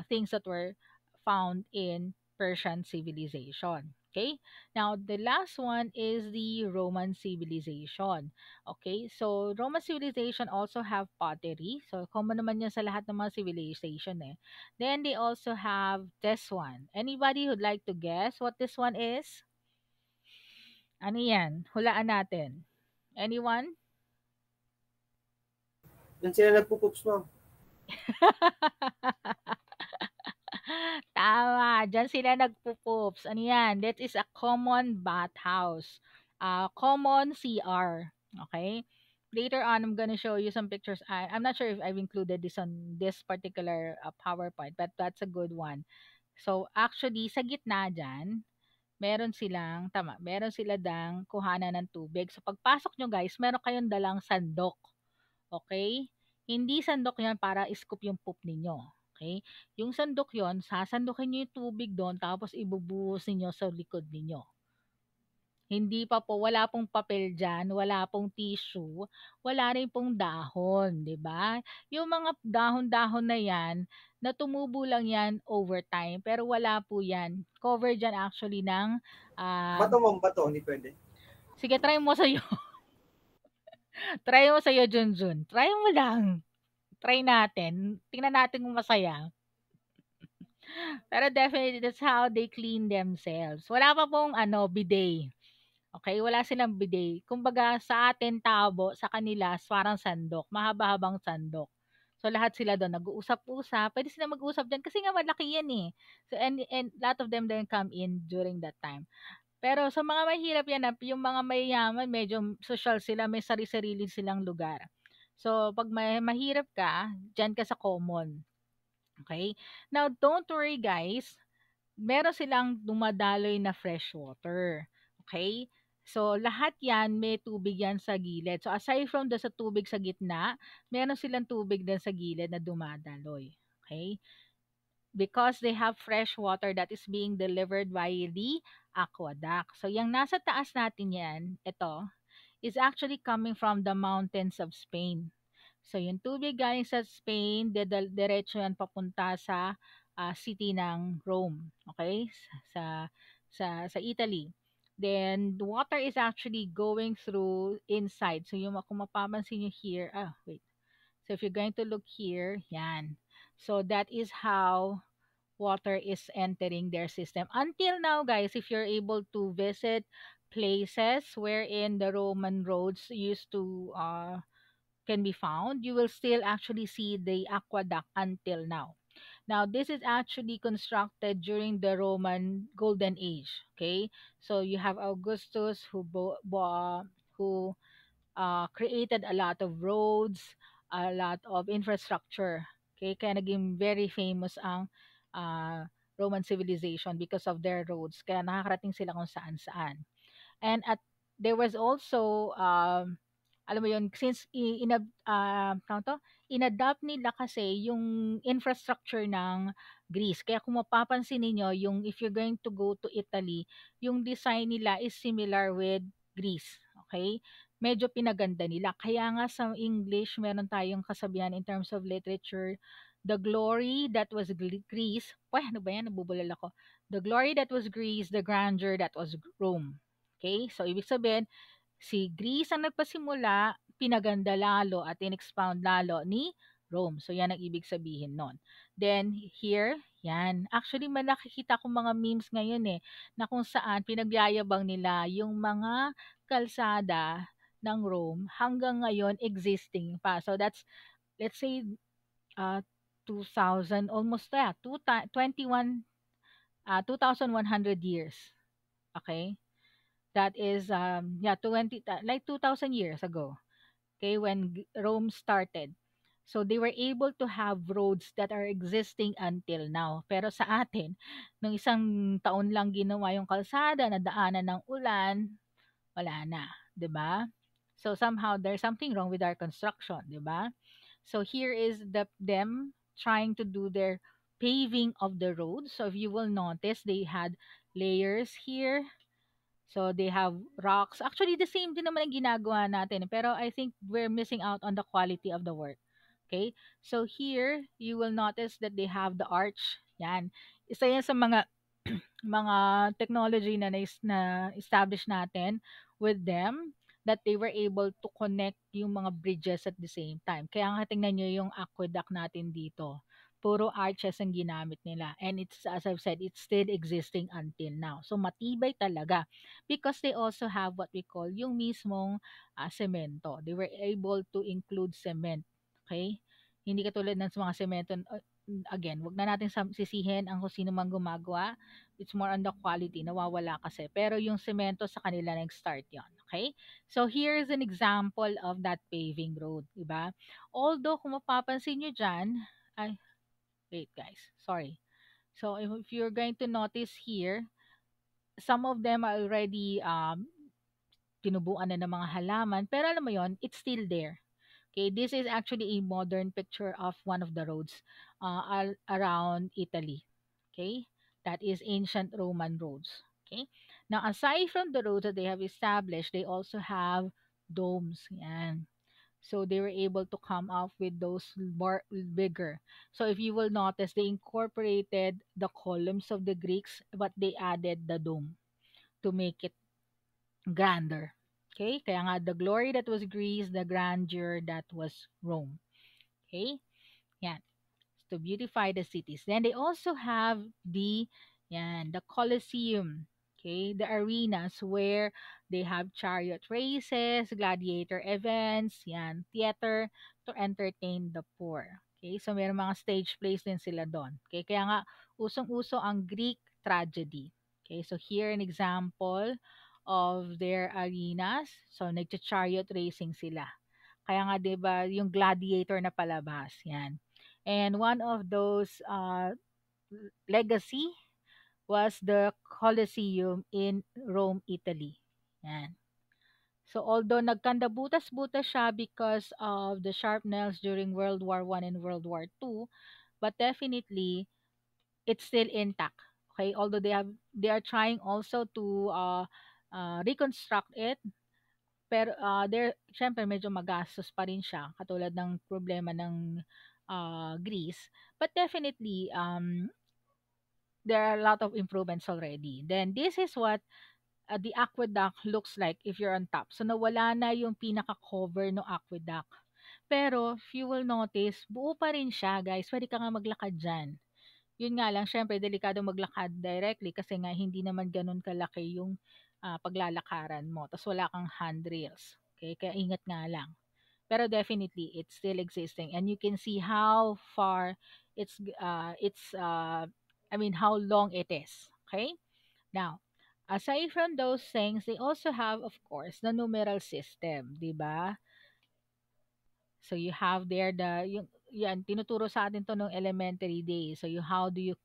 things that were found in Persian civilization. Okay? Now, the last one is the Roman civilization. Okay, so Roman civilization also have pottery. So common naman yan sa lahat ng mga civilization eh. Then they also have this one. Anybody who'd like to guess what this one is? Ano yan? Hulaan natin. Anyone? Doon sila nagpo-poops, ma'am. Tama, diyan sila nagpo-poops. Ano yan? That is a common bathhouse. Common CR. Okay? Later on, I'm gonna show you some pictures. I'm not sure if I've included this on this particular PowerPoint, but that's a good one. So, actually, sa gitna dyan, meron sila dang kuhanan ng tubig. So, pagpasok nyo guys, meron kayong dalang sandok. Okay? Hindi sandok yan para scoop yung poop ninyo. Okay? Yung sandok yon, sasandukin nyo yung tubig doon, tapos ibubuhos ninyo sa likod ninyo. Hindi pa po, wala pong papel diyan, wala pong tissue, wala rin pong dahon, 'di ba? Yung mga dahon-dahon na 'yan, na tumubo lang 'yan over time, pero wala po 'yan. Cover diyan actually ng, ah Bato, ma'am, bato, hindi pwede. sige try mo sa'yo, try mo sa'yo Junjun, try mo lang. Try natin, tingnan natin kung masaya. Pero definitely that's how they clean themselves. Wala pa pong ano, bidet. Okay, wala silang bidet. Kumbaga sa atin tabo, sa kanila parang sandok, mahaba-habang sandok. So lahat sila doon nag-uusap-usap. Pwede sila mag-usap diyan kasi nga malaki yan eh. So and lot of them then come in during that time. Pero sa mga mahirap yan, yung mga mayayaman, medyo social sila, may sarili-sarili silang lugar. So pag may mahirap ka, diyan ka sa common. Okay? Now don't worry guys, meron silang dumadaloy na fresh water. Okay? So, lahat yan, may tubig yan sa gilid. So, aside from the sa tubig sa gitna, meron silang tubig din sa gilid na dumadaloy. Okay? Because they have fresh water that is being delivered by the aqueduct. So, yung nasa taas natin yan, ito, is actually coming from the mountains of Spain. So, yung tubig galing sa Spain, diretso yan papunta sa city ng Rome. Okay? Sa Italy. Then, the water is actually going through inside. So, yung kung mapapansin nyo here, wait. So, if you're going to look here, yan. So, that is how water is entering their system. Until now, guys, if you're able to visit places wherein the Roman roads used to can be found, you will still actually see the aqueduct until now. Now, this is actually constructed during the Roman Golden Age. Okay, so you have Augustus who created a lot of roads, a lot of infrastructure. Okay, kaya naging very famous ang uh, Roman civilization because of their roads. Kaya nakakarating sila kung saan-saan. And at there was also alam mo yun, since tawag to, inadapt nila kasi yung infrastructure ng Greece. Kaya kung mapapansin niyo yung if you're going to go to Italy, yung design nila is similar with Greece. Okay? Medyo pinaganda nila. Kaya nga sa English, meron tayong kasabihan in terms of literature, the glory that was Greece, ano ba yan? Nabubulal ako. The glory that was Greece, the grandeur that was Rome. Okay? So, ibig sabihin, si Greece ang nagpasimula, pinaganda lalo at in-expound lalo ni Rome. So, yan ang ibig sabihin nun. Then, here, yan. Actually, may nakikita ko mga memes ngayon eh, na kung saan pinagyayabang nila yung mga kalsada ng Rome hanggang ngayon existing pa. So, that's, let's say, uh, 2,000, almost 21, 2,100 years. Okay? That is yeah 20 like 2000 years ago, okay, when Rome started. So they were able to have roads that are existing until now. Pero sa atin, nung isang taon lang ginawa yung kalsada na daanan ng ulan, wala na, 'di ba? So somehow there's something wrong with our construction, 'di ba? So here is them trying to do their paving of the road. So if you will notice, they had layers here. So they have rocks. Actually, the same din naman ang ginagawa natin. Pero I think we're missing out on the quality of the work. Okay? So here, you will notice that they have the arch. Yan. Isa yan sa mga mga technology na establish natin with them, that they were able to connect yung mga bridges at the same time. Kaya nga tingnan nyo yung aqueduct natin dito. Puro arches ang ginamit nila. And it's, as I've said, it's still existing until now. So matibay talaga. Because they also have what we call yung mismong semento. They were able to include cement. Okay? Hindi katulad ng mga semento. Again, wag na natin sisihin ang kung sino man gumagawa. It's more on the quality, nawawala kasi. Pero yung semento sa kanila nag-start yon. Okay? So, here's an example of that paving road. Diba? Although, kung mapapansin nyo dyan, ay, wait guys, sorry. So, if you're going to notice here, some of them are already tinubuan na ng mga halaman. Pero alam mo yon, it's still there. Okay, this is actually a modern picture of one of the roads around Italy. Okay, that is ancient Roman roads. Okay, Now, aside from the roads that they have established, they also have domes. Yan. So they were able to come up with those more bigger. So if you will notice, they incorporated the columns of the Greeks, but they added the dome to make it grander. Okay? Kaya nga, the glory that was Greece, the grandeur that was Rome. Okay? Yan. To beautify the cities. Then they also have the Colosseum, okay, the arenas where they have chariot races, gladiator events, theater to entertain the poor. Okay, so may mga stage plays din sila doon. Okay, kaya nga usong-uso ang Greek tragedy. Okay, so here an example of their arenas. So nagcha-chariot racing sila. Kaya nga 'di ba yung gladiator na palabas, yan. And one of those legacy was the Colosseum in Rome, Italy. Yan. So although nagkanda-butas-butas siya because of the sharp nails during World War One and World War Two, but definitely it's still intact. Okay, although they are trying also to reconstruct it, pero syempre medyo magastos pa rin siya katulad ng problema ng Greece. But definitely there are a lot of improvements already. Then this is what the aqueduct looks like if you're on top. So nawala na yung pinaka-cover ng aqueduct. Pero if you will notice, buo pa rin siya, guys. Pwede ka nga maglakad dyan. Yun nga lang, syempre, delikado maglakad directly kasi nga hindi naman ganun kalaki yung paglalakaran mo. Tapos wala kang handrails. Okay? Kaya ingat nga lang. Pero definitely, it's still existing. And you can see how far how long it is. Okay? Now, aside from those things, they also have, of course, the numeral system, di ba? So you have there yan, tinuturo sa atin to nung elementary days. So how do you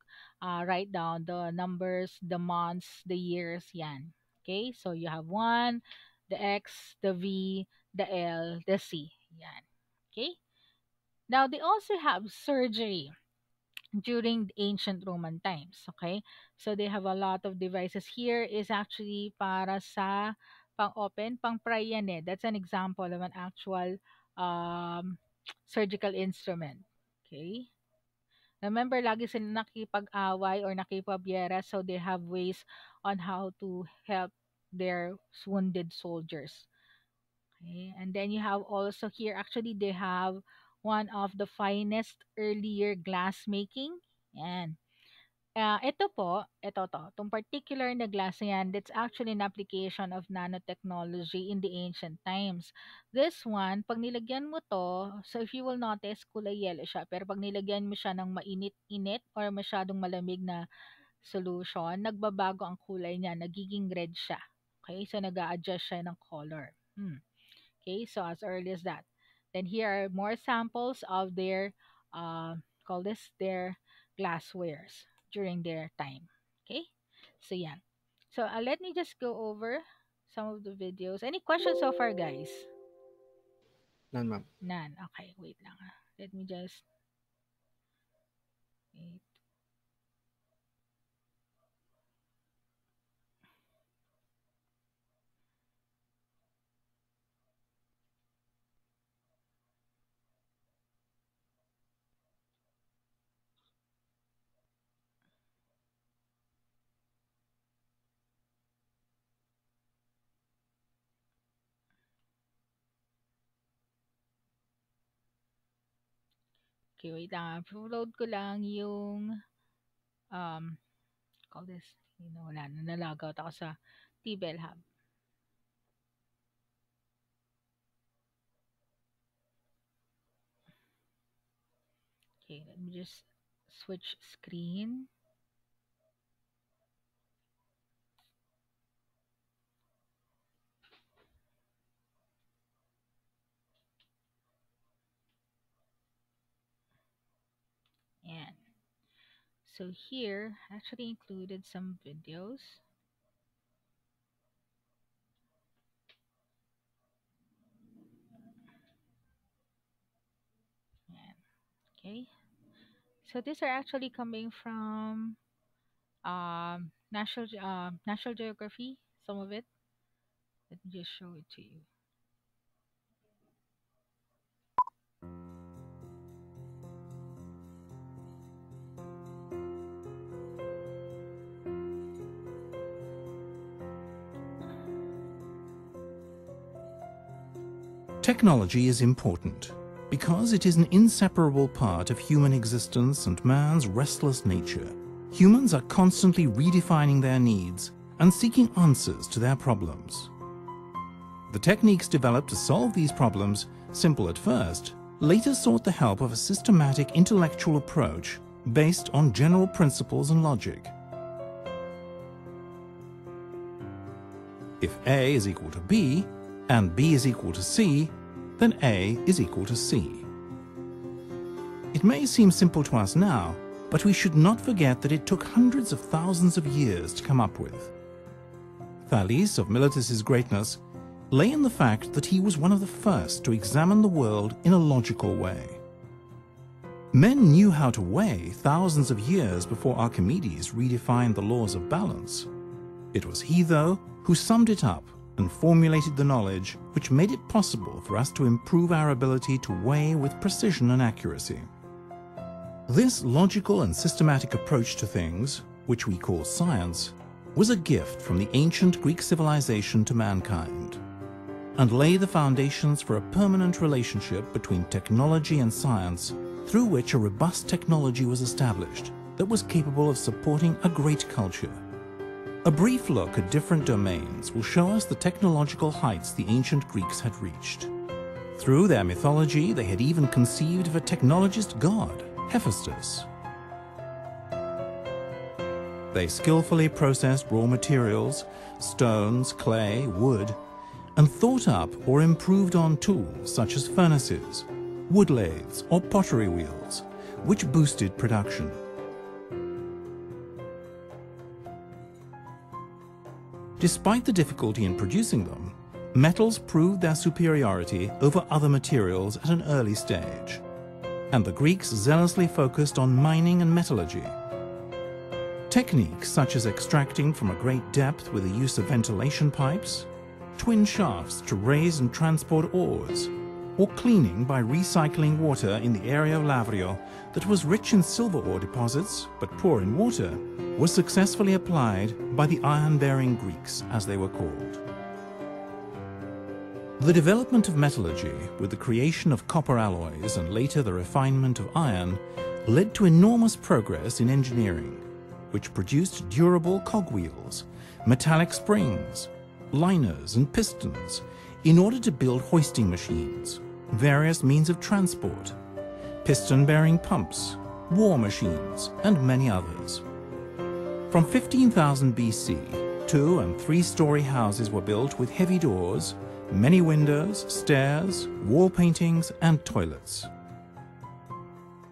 write down the numbers, the months, the years, yan. Okay? So you have 1, the X, the V, the L, the C. Yan. Okay? Now they also have surgery during the ancient Roman times. Okay? So they have a lot of devices. Here is actually para sa pang-open, pang-pry yan eh. That's an example of an actual um, surgical instrument. Okay? Remember, lagi sila nakipag-away or nakipabyera, so they have ways on how to help their wounded soldiers. Okay? And then you have also here, actually, they have one of the finest earlier glass making. Yan. Itong particular na glass na yan, that's actually an application of nanotechnology in the ancient times. This one, pag nilagyan mo to, so if you will notice, kulay yellow siya. Pero pag nilagyan mo siya ng mainit-init or masyadong malamig na solution, nagbabago ang kulay niya, nagiging red siya. Okay, so nag-a-adjust siya ng color. Okay, so as early as that. Then here are more samples of their, call this their glasswares during their time. Okay, so yeah. So let me just go over some of the videos. Any questions so far, guys? None, ma'am. None. Okay, wait lang. Let me just wait. Okay, wait lang. Upload ko lang yung um call this. Wala na, nalog out ako sa T-Bell Hub. Okay, let me just switch screen. And so here, I actually included some videos. And, okay. So these are actually coming from National Geography, some of it. Let me just show it to you. Technology is important because it is an inseparable part of human existence and man's restless nature. Humans are constantly redefining their needs and seeking answers to their problems. The techniques developed to solve these problems, simple at first, later sought the help of a systematic intellectual approach based on general principles and logic. If A is equal to B, and B is equal to C, then A is equal to C. It may seem simple to us now, but we should not forget that it took hundreds of thousands of years to come up with. Thales of Miletus's greatness lay in the fact that he was one of the first to examine the world in a logical way. Men knew how to weigh thousands of years before Archimedes redefined the laws of balance. It was he, though, who summed it up and formulated the knowledge which made it possible for us to improve our ability to weigh with precision and accuracy. This logical and systematic approach to things, which we call science, was a gift from the ancient Greek civilization to mankind, and lay the foundations for a permanent relationship between technology and science, through which a robust technology was established that was capable of supporting a great culture. A brief look at different domains will show us the technological heights the ancient Greeks had reached. Through their mythology, they had even conceived of a technologist god, Hephaestus. They skillfully processed raw materials, stones, clay, wood, and thought up or improved on tools such as furnaces, wood lathes, or pottery wheels, which boosted production. Despite the difficulty in producing them, metals proved their superiority over other materials at an early stage, and the Greeks zealously focused on mining and metallurgy. Techniques such as extracting from a great depth with the use of ventilation pipes, twin shafts to raise and transport ores, or cleaning by recycling water in the area of Lavrio that was rich in silver ore deposits but poor in water, was successfully applied by the iron-bearing Greeks, as they were called. The development of metallurgy, with the creation of copper alloys and later the refinement of iron, led to enormous progress in engineering, which produced durable cogwheels, metallic springs, liners and pistons in order to build hoisting machines, various means of transport, piston-bearing pumps, war machines, and many others. From 15,000 BC, 2- and 3-story houses were built with heavy doors, many windows, stairs, wall paintings, and toilets.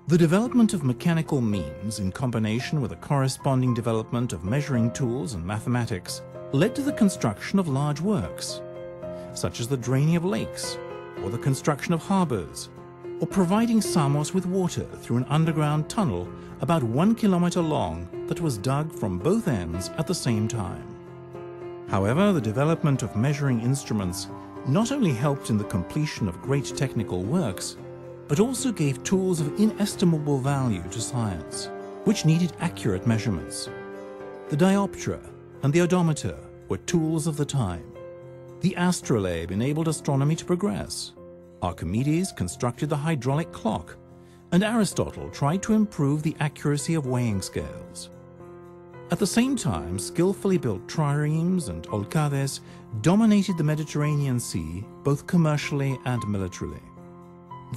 The development of mechanical means in combination with a corresponding development of measuring tools and mathematics led to the construction of large works, such as the draining of lakes, or the construction of harbors, or providing Samos with water through an underground tunnel about 1 kilometer long that was dug from both ends at the same time. However, the development of measuring instruments not only helped in the completion of great technical works, but also gave tools of inestimable value to science, which needed accurate measurements. The dioptra and the odometer were tools of the time. The astrolabe enabled astronomy to progress. Archimedes constructed the hydraulic clock, and Aristotle tried to improve the accuracy of weighing scales. At the same time, skillfully built triremes and olcades dominated the Mediterranean Sea, both commercially and militarily.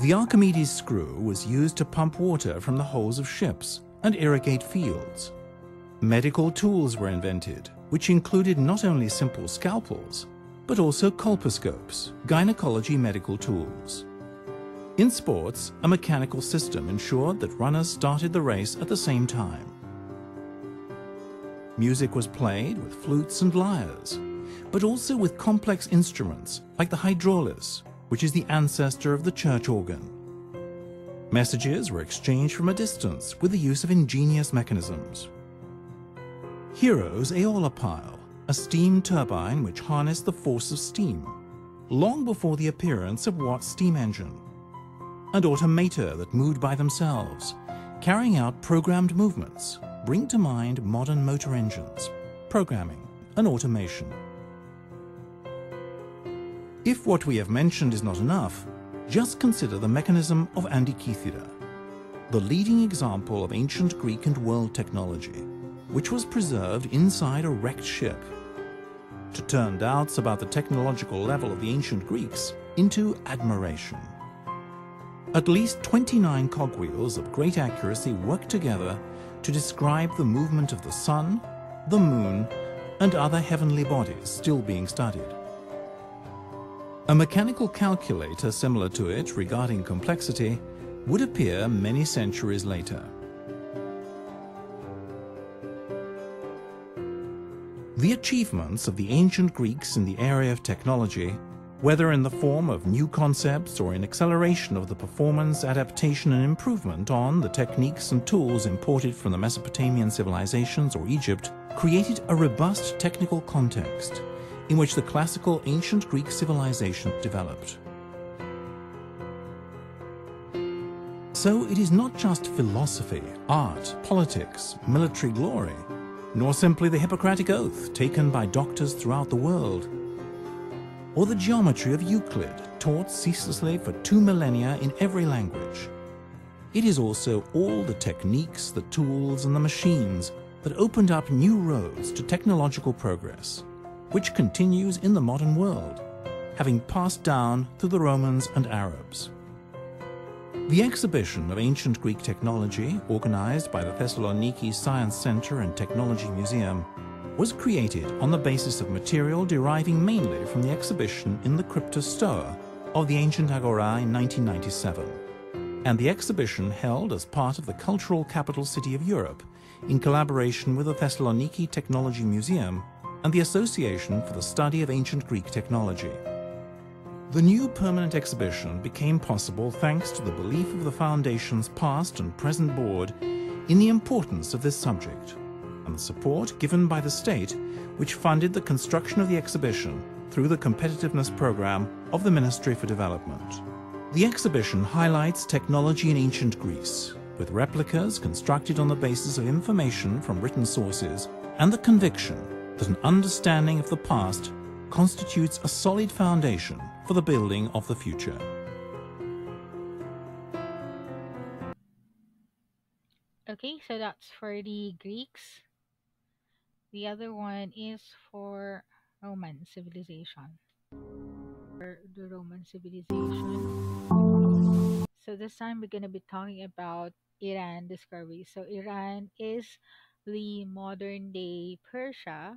The Archimedes screw was used to pump water from the hulls of ships and irrigate fields. Medical tools were invented, which included not only simple scalpels, but also colposcopes, gynecology medical tools. In sports, a mechanical system ensured that runners started the race at the same time. Music was played with flutes and lyres, but also with complex instruments like the hydraulis, which is the ancestor of the church organ. Messages were exchanged from a distance with the use of ingenious mechanisms. Hero's Aeola pile, a steam turbine which harnessed the force of steam, long before the appearance of Watt's steam engine. And automata that moved by themselves, carrying out programmed movements, bring to mind modern motor engines, programming, and automation. If what we have mentioned is not enough, just consider the mechanism of Antikythera, the leading example of ancient Greek and world technology, which was preserved inside a wrecked ship, to turn doubts about the technological level of the ancient Greeks into admiration. At least 29 cogwheels of great accuracy worked together to describe the movement of the sun, the moon, and other heavenly bodies still being studied. A mechanical calculator similar to it regarding complexity would appear many centuries later. The achievements of the ancient Greeks in the area of technology, whether in the form of new concepts or in acceleration of the performance, adaptation, and improvement on the techniques and tools imported from the Mesopotamian civilizations or Egypt, created a robust technical context in which the classical ancient Greek civilization developed. So it is not just philosophy, art, politics, military glory, nor simply the Hippocratic Oath taken by doctors throughout the world, or the geometry of Euclid, taught ceaselessly for 2 millennia in every language. It is also all the techniques, the tools, and the machines that opened up new roads to technological progress, which continues in the modern world, having passed down through the Romans and Arabs. The exhibition of ancient Greek technology, organized by the Thessaloniki Science Center and Technology Museum, was created on the basis of material deriving mainly from the exhibition in the Cryptos Stoa of the ancient Agora in 1997, and the exhibition held as part of the cultural capital city of Europe in collaboration with the Thessaloniki Technology Museum and the Association for the Study of Ancient Greek Technology. The new permanent exhibition became possible thanks to the belief of the Foundation's past and present board in the importance of this subject, and the support given by the state, which funded the construction of the exhibition through the competitiveness program of the Ministry for Development. The exhibition highlights technology in ancient Greece, with replicas constructed on the basis of information from written sources and the conviction that an understanding of the past constitutes a solid foundation for the building of the future. Okay, so that's for the Greeks. The other one is for Roman civilization. For the Roman civilization. So this time we're going to be talking about Iran discovery. So Iran is the modern day Persia.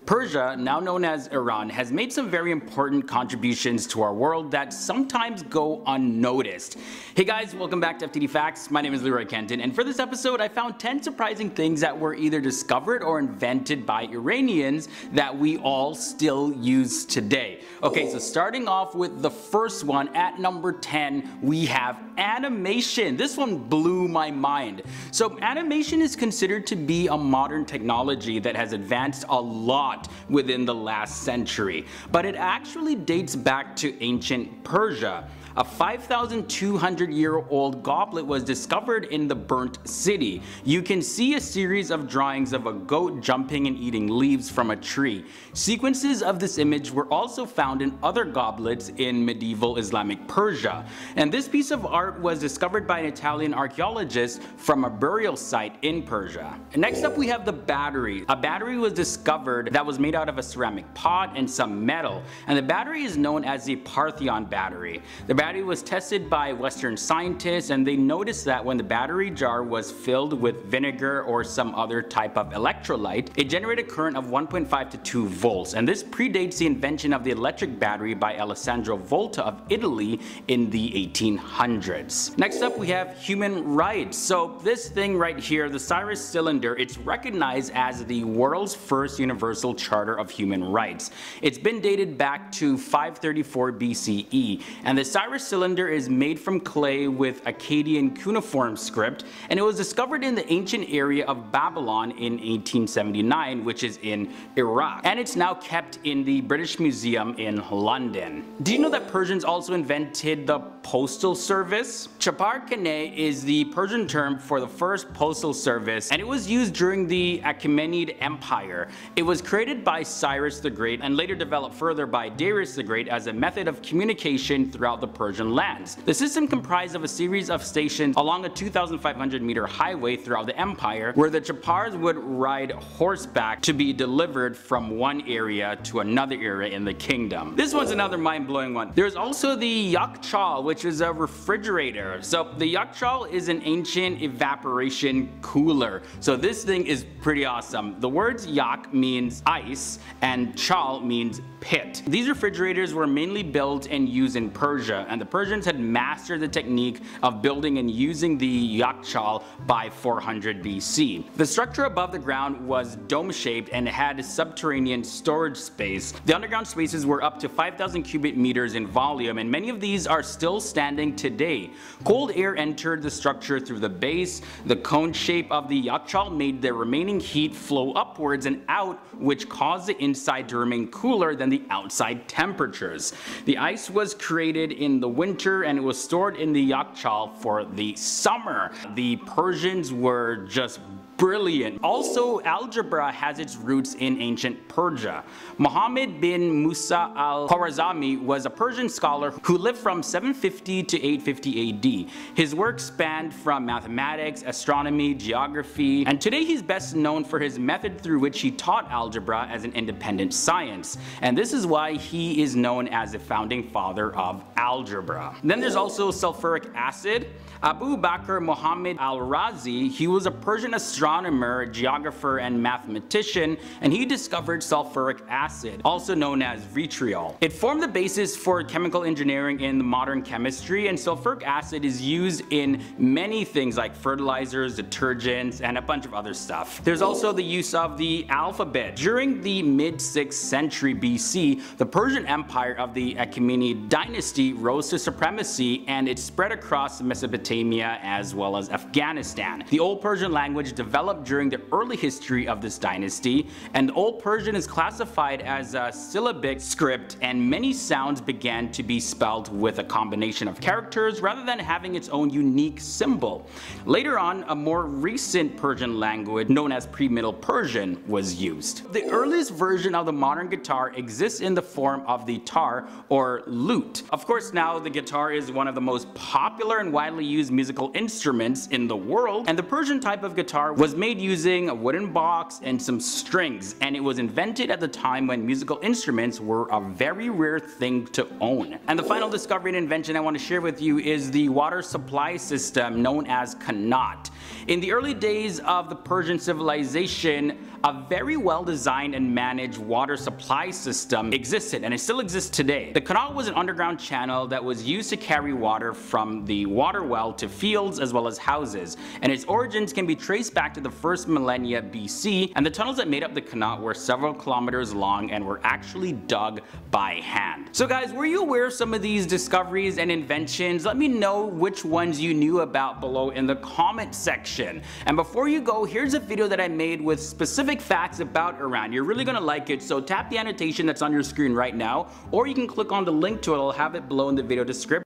Persia, now known as Iran, has made some very important contributions to our world that sometimes go unnoticed. Hey guys, welcome back to FTD Facts. My name is Leroy Kenton, and for this episode I found 10 surprising things that were either discovered or invented by Iranians that we all still use today. Okay, so starting off with the first one, at number 10, we have animation. This one blew my mind. So animation is considered to be a modern technology that has advanced a lot within the last century, but it actually dates back to ancient Persia. A 5,200-year-old goblet was discovered in the burnt city. You can see a series of drawings of a goat jumping and eating leaves from a tree. Sequences of this image were also found in other goblets in medieval Islamic Persia. And this piece of art was discovered by an Italian archaeologist from a burial site in Persia. And next up we have the battery. A battery was discovered that was made out of a ceramic pot and some metal. And the battery is known as the Parthenon battery. The battery was tested by Western scientists, and they noticed that when the battery jar was filled with vinegar or some other type of electrolyte, it generated a current of 1.5 to 2 volts, and this predates the invention of the electric battery by Alessandro Volta of Italy in the 1800s. Next up we have human rights. So this thing right here, the Cyrus cylinder, it's recognized as the world's first universal charter of human rights. It's been dated back to 534 BCE, and the Cyrus iris cylinder is made from clay with Akkadian cuneiform script, and it was discovered in the ancient area of Babylon in 1879, which is in Iraq, and it's now kept in the British Museum in London. Do you know that Persians also invented the postal service? Chapar Kane is the Persian term for the first postal service, and it was used during the Achaemenid Empire. It was created by Cyrus the Great and later developed further by Darius the Great as a method of communication throughout the Persian lands. The system comprised of a series of stations along a 2,500-meter highway throughout the empire, where the Chapars would ride horseback to be delivered from one area to another area in the kingdom. This one's another mind-blowing one. There's also the Yakchal, which is a refrigerator. So the Yakchal is an ancient evaporation cooler. So this thing is pretty awesome. The words Yak means ice and Chal means pit. These refrigerators were mainly built and used in Persia, and the Persians had mastered the technique of building and using the Yakchal by 400 BC. The structure above the ground was dome-shaped and had subterranean storage space. The underground spaces were up to 5,000 cubic meters in volume, and many of these are still standing today. Cold air entered the structure through the base. The cone shape of the Yakchal made the remaining heat flow upwards and out, which caused the inside to remain cooler than the outside temperatures. The ice was created in the winter and it was stored in the Yakchal for the summer. The Persians were just brilliant. Also, algebra has its roots in ancient Persia. Muhammad bin Musa al-Khwarizmi was a Persian scholar who lived from 750 to 850 AD. His work spanned from mathematics, astronomy, geography, and today he's best known for his method through which he taught algebra as an independent science. And this is why he is known as the founding father of algebra. Then there's also sulfuric acid. Abu Bakr Muhammad al-Razi, he was a Persian astronomer, geographer, and mathematician, and he discovered sulfuric acid, also known as vitriol. It formed the basis for chemical engineering in modern chemistry, and sulfuric acid is used in many things like fertilizers, detergents, and a bunch of other stuff. There's also the use of the alphabet. During the mid-6th century BC, the Persian Empire of the Achaemenid dynasty rose to supremacy, and it spread across Mesopotamia as well as Afghanistan. The Old Persian language developed during the early history of this dynasty, and Old Persian is classified as a syllabic script, and many sounds began to be spelled with a combination of characters rather than having its own unique symbol. Later on, a more recent Persian language known as Pre-Middle Persian was used. The earliest version of the modern guitar exists in the form of the tar or lute. Of course, now the guitar is one of the most popular and widely used musical instruments in the world, and the Persian type of guitar was made using a wooden box and some strings, and it was invented at the time when musical instruments were a very rare thing to own. And the final discovery and invention I want to share with you is the water supply system known as Qanat. In the early days of the Persian civilization, a very well designed and managed water supply system existed, and it still exists today. The Qanat was an underground channel that was used to carry water from the water well to fields as well as houses, and its origins can be traced back to the first millennia BC, and the tunnels that made up the Qanat were several kilometers long and were actually dug by hand. So guys, were you aware of some of these discoveries and inventions? Let me know which ones you knew about below in the comment section. And before you go, here's a video that I made with specific facts about Iran. You're really gonna like it, so tap the annotation that's on your screen right now, or you can click on the link to it. I'll have it below in the video description.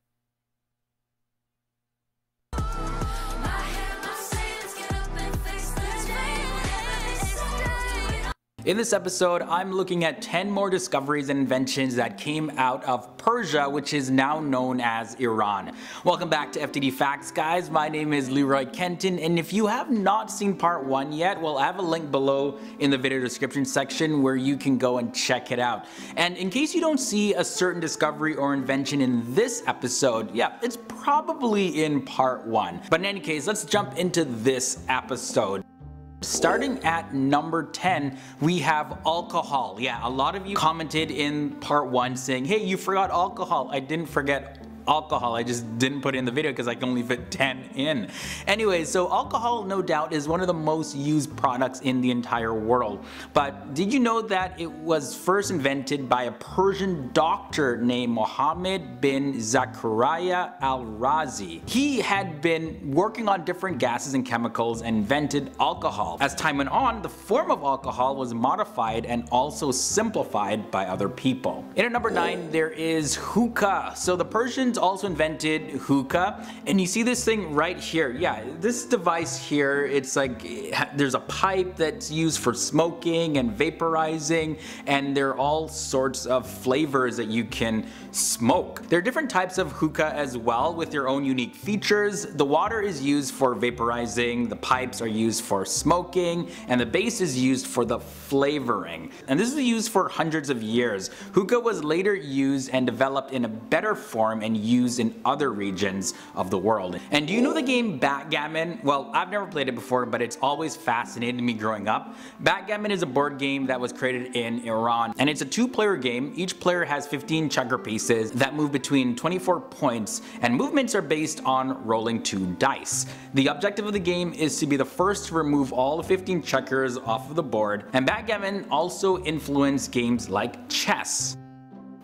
In this episode, I'm looking at 10 more discoveries and inventions that came out of Persia, which is now known as Iran. Welcome back to FTD Facts, guys. My name is Leroy Kenton, and if you have not seen part 1 yet, well, I have a link below in the video description section where you can go and check it out. And in case you don't see a certain discovery or invention in this episode, yeah, it's probably in part 1. But in any case, let's jump into this episode. Starting at number 10, we have alcohol. Yeah, a lot of you commented in part 1 saying, hey, you forgot alcohol. I didn't forget alcohol. I just didn't put it in the video because I can only fit 10 in. Anyway, so alcohol no doubt is one of the most used products in the entire world. But did you know that it was first invented by a Persian doctor named Mohammed bin Zakaria al-Razi? He had been working on different gases and chemicals and invented alcohol. As time went on, the form of alcohol was modified and also simplified by other people. In at number 9, there is hookah. So the Persians also invented hookah, and you see this thing right here. Yeah, this device here, it's like there's a pipe that's used for smoking and vaporizing, and there are all sorts of flavors that you can smoke. There are different types of hookah as well with their own unique features. The water is used for vaporizing, the pipes are used for smoking, and the base is used for the flavoring. And this was used for hundreds of years. Hookah was later used and developed in a better form and used in other regions of the world. And do you know the game Backgammon? Well, I've never played it before, but it's always fascinated me growing up. Backgammon is a board game that was created in Iran, and it's a 2-player game. Each player has 15 checker pieces that move between 24 points, and movements are based on rolling 2 dice. The objective of the game is to be the first to remove all the 15 checkers off of the board, and Backgammon also influenced games like chess.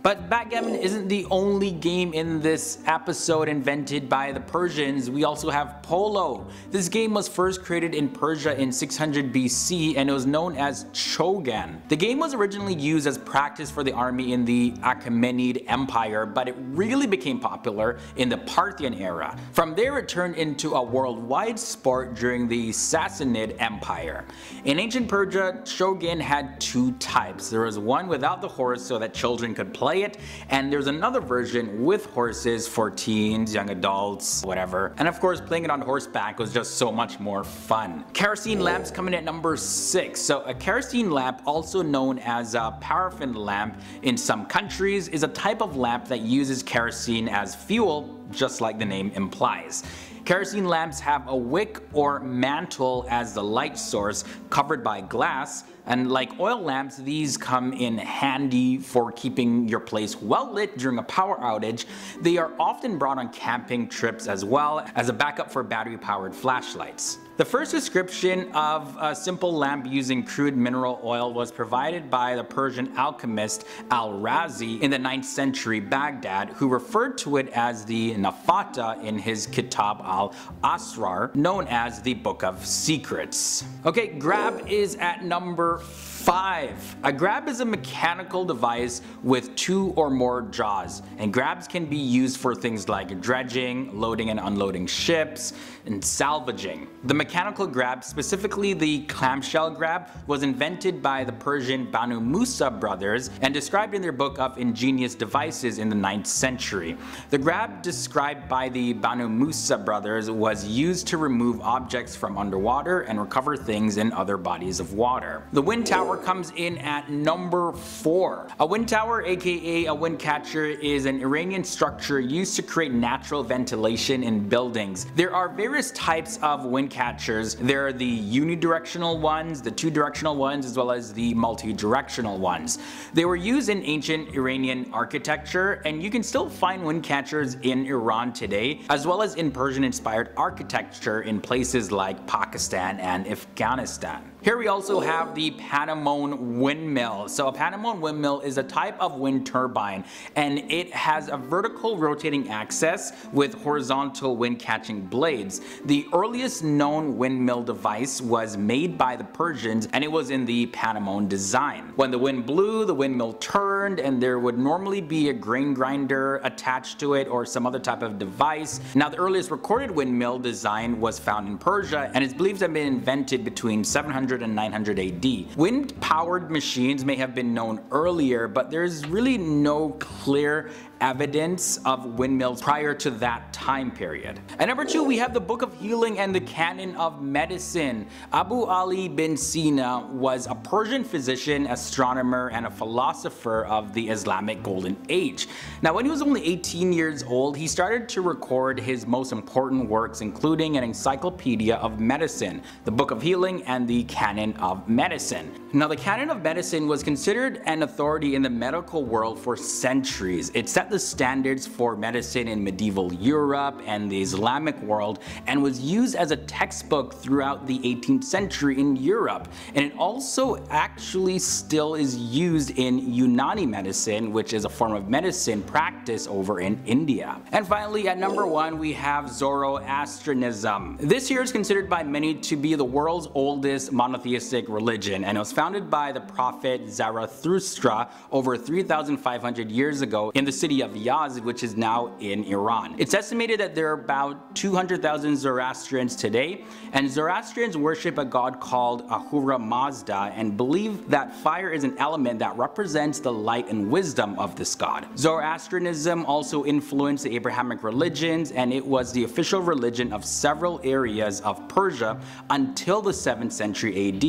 But backgammon isn't the only game in this episode invented by the Persians. We also have polo. This game was first created in Persia in 600 BC and it was known as chogan. The game was originally used as practice for the army in the Achaemenid Empire, but it really became popular in the Parthian era. From there it turned into a worldwide sport during the Sassanid Empire. In ancient Persia, chogan had 2 types. There was one without the horse so that children could play it, and there's another version with horses for teens, young adults, whatever. And of course, playing it on horseback was just so much more fun. Kerosene lamps coming in at number 6. So a kerosene lamp, also known as a paraffin lamp in some countries, is a type of lamp that uses kerosene as fuel, just like the name implies. Kerosene lamps have a wick or mantle as the light source, covered by glass, and like oil lamps, these come in handy for keeping your place well lit during a power outage. They are often brought on camping trips as well as a backup for battery powered flashlights. The first description of a simple lamp using crude mineral oil was provided by the Persian alchemist al-Razi in the 9th century Baghdad, who referred to it as the Nafata in his Kitab al-Asrar, known as the Book of Secrets. Okay, grab is at number 5. A grab is a mechanical device with 2 or more jaws, and grabs can be used for things like dredging, loading and unloading ships, and salvaging. The mechanical grab, specifically the clamshell grab, was invented by the Persian Banu Musa brothers and described in their book of ingenious devices in the 9th century. The grab described by the Banu Musa brothers was used to remove objects from underwater and recover things in other bodies of water. The wind tower comes in at number 4. A wind tower, aka a wind catcher, is an Iranian structure used to create natural ventilation in buildings. There are various types of wind catchers. There are the unidirectional ones, the 2-directional ones, as well as the multi-directional ones. They were used in ancient Iranian architecture, and you can still find wind catchers in Iran today, as well as in Persian-inspired architecture in places like Pakistan and Afghanistan. Here we also have the Panamone windmill. So a Panamone windmill is a type of wind turbine, and it has a vertical rotating axis with horizontal wind catching blades. The earliest known windmill device was made by the Persians, and it was in the Panamone design. When the wind blew, the windmill turned, and there would normally be a grain grinder attached to it or some other type of device. Now, the earliest recorded windmill design was found in Persia, and is believed to have been invented between 700 and 900 AD. Wind-powered machines may have been known earlier, but there's really no clear evidence of windmills prior to that time period. At number 2, we have the Book of Healing and the Canon of Medicine. Abu Ali bin Sina was a Persian physician, astronomer, and a philosopher of the Islamic Golden Age. Now, when he was only 18 years old, he started to record his most important works, including an encyclopedia of medicine, the Book of Healing and the Canon canon of medicine. Now, the canon of medicine was considered an authority in the medical world for centuries. It set the standards for medicine in medieval Europe and the Islamic world and was used as a textbook throughout the 18th century in Europe. And it also actually still is used in Unani medicine, which is a form of medicine practice over in India. And finally, at number 1, we have Zoroastrianism. This here is considered by many to be the world's oldest monotheistic religion, and it was founded by the prophet Zarathustra over 3,500 years ago in the city of Yazd, which is now in Iran. It's estimated that there are about 200,000 Zoroastrians today, and Zoroastrians worship a god called Ahura Mazda and believe that fire is an element that represents the light and wisdom of this god. Zoroastrianism also influenced the Abrahamic religions, and it was the official religion of several areas of Persia until the 7th century AD,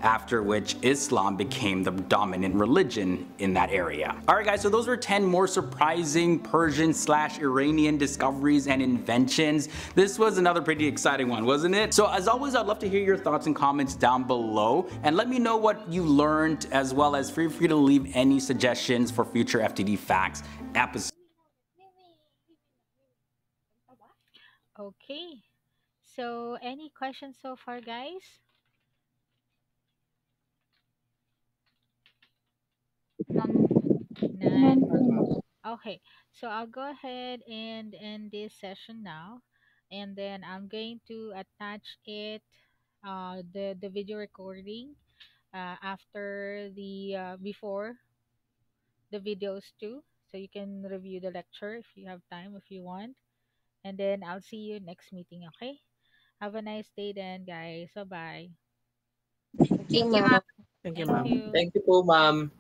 after which Islam became the dominant religion in that area. Alright guys, so those were 10 more surprising Persian/Iranian discoveries and inventions. This was another pretty exciting one, wasn't it? So as always, I'd love to hear your thoughts and comments down below, and let me know what you learned, as well as feel free to leave any suggestions for future FTD Facts episodes. Okay. So, any questions so far, guys? None, None. none po, ma'am. Okay. So, I'll go ahead and end this session now. And then I'm going to attach it, the video recording, after before the videos too. So you can review the lecture if you have time, if you want. And then I'll see you next meeting, okay? Have a nice day then, guys. Bye bye. Thank you, Thank you, ma'am. ma'am. Thank you, Thank ma'am. you. Thank you po, ma'am.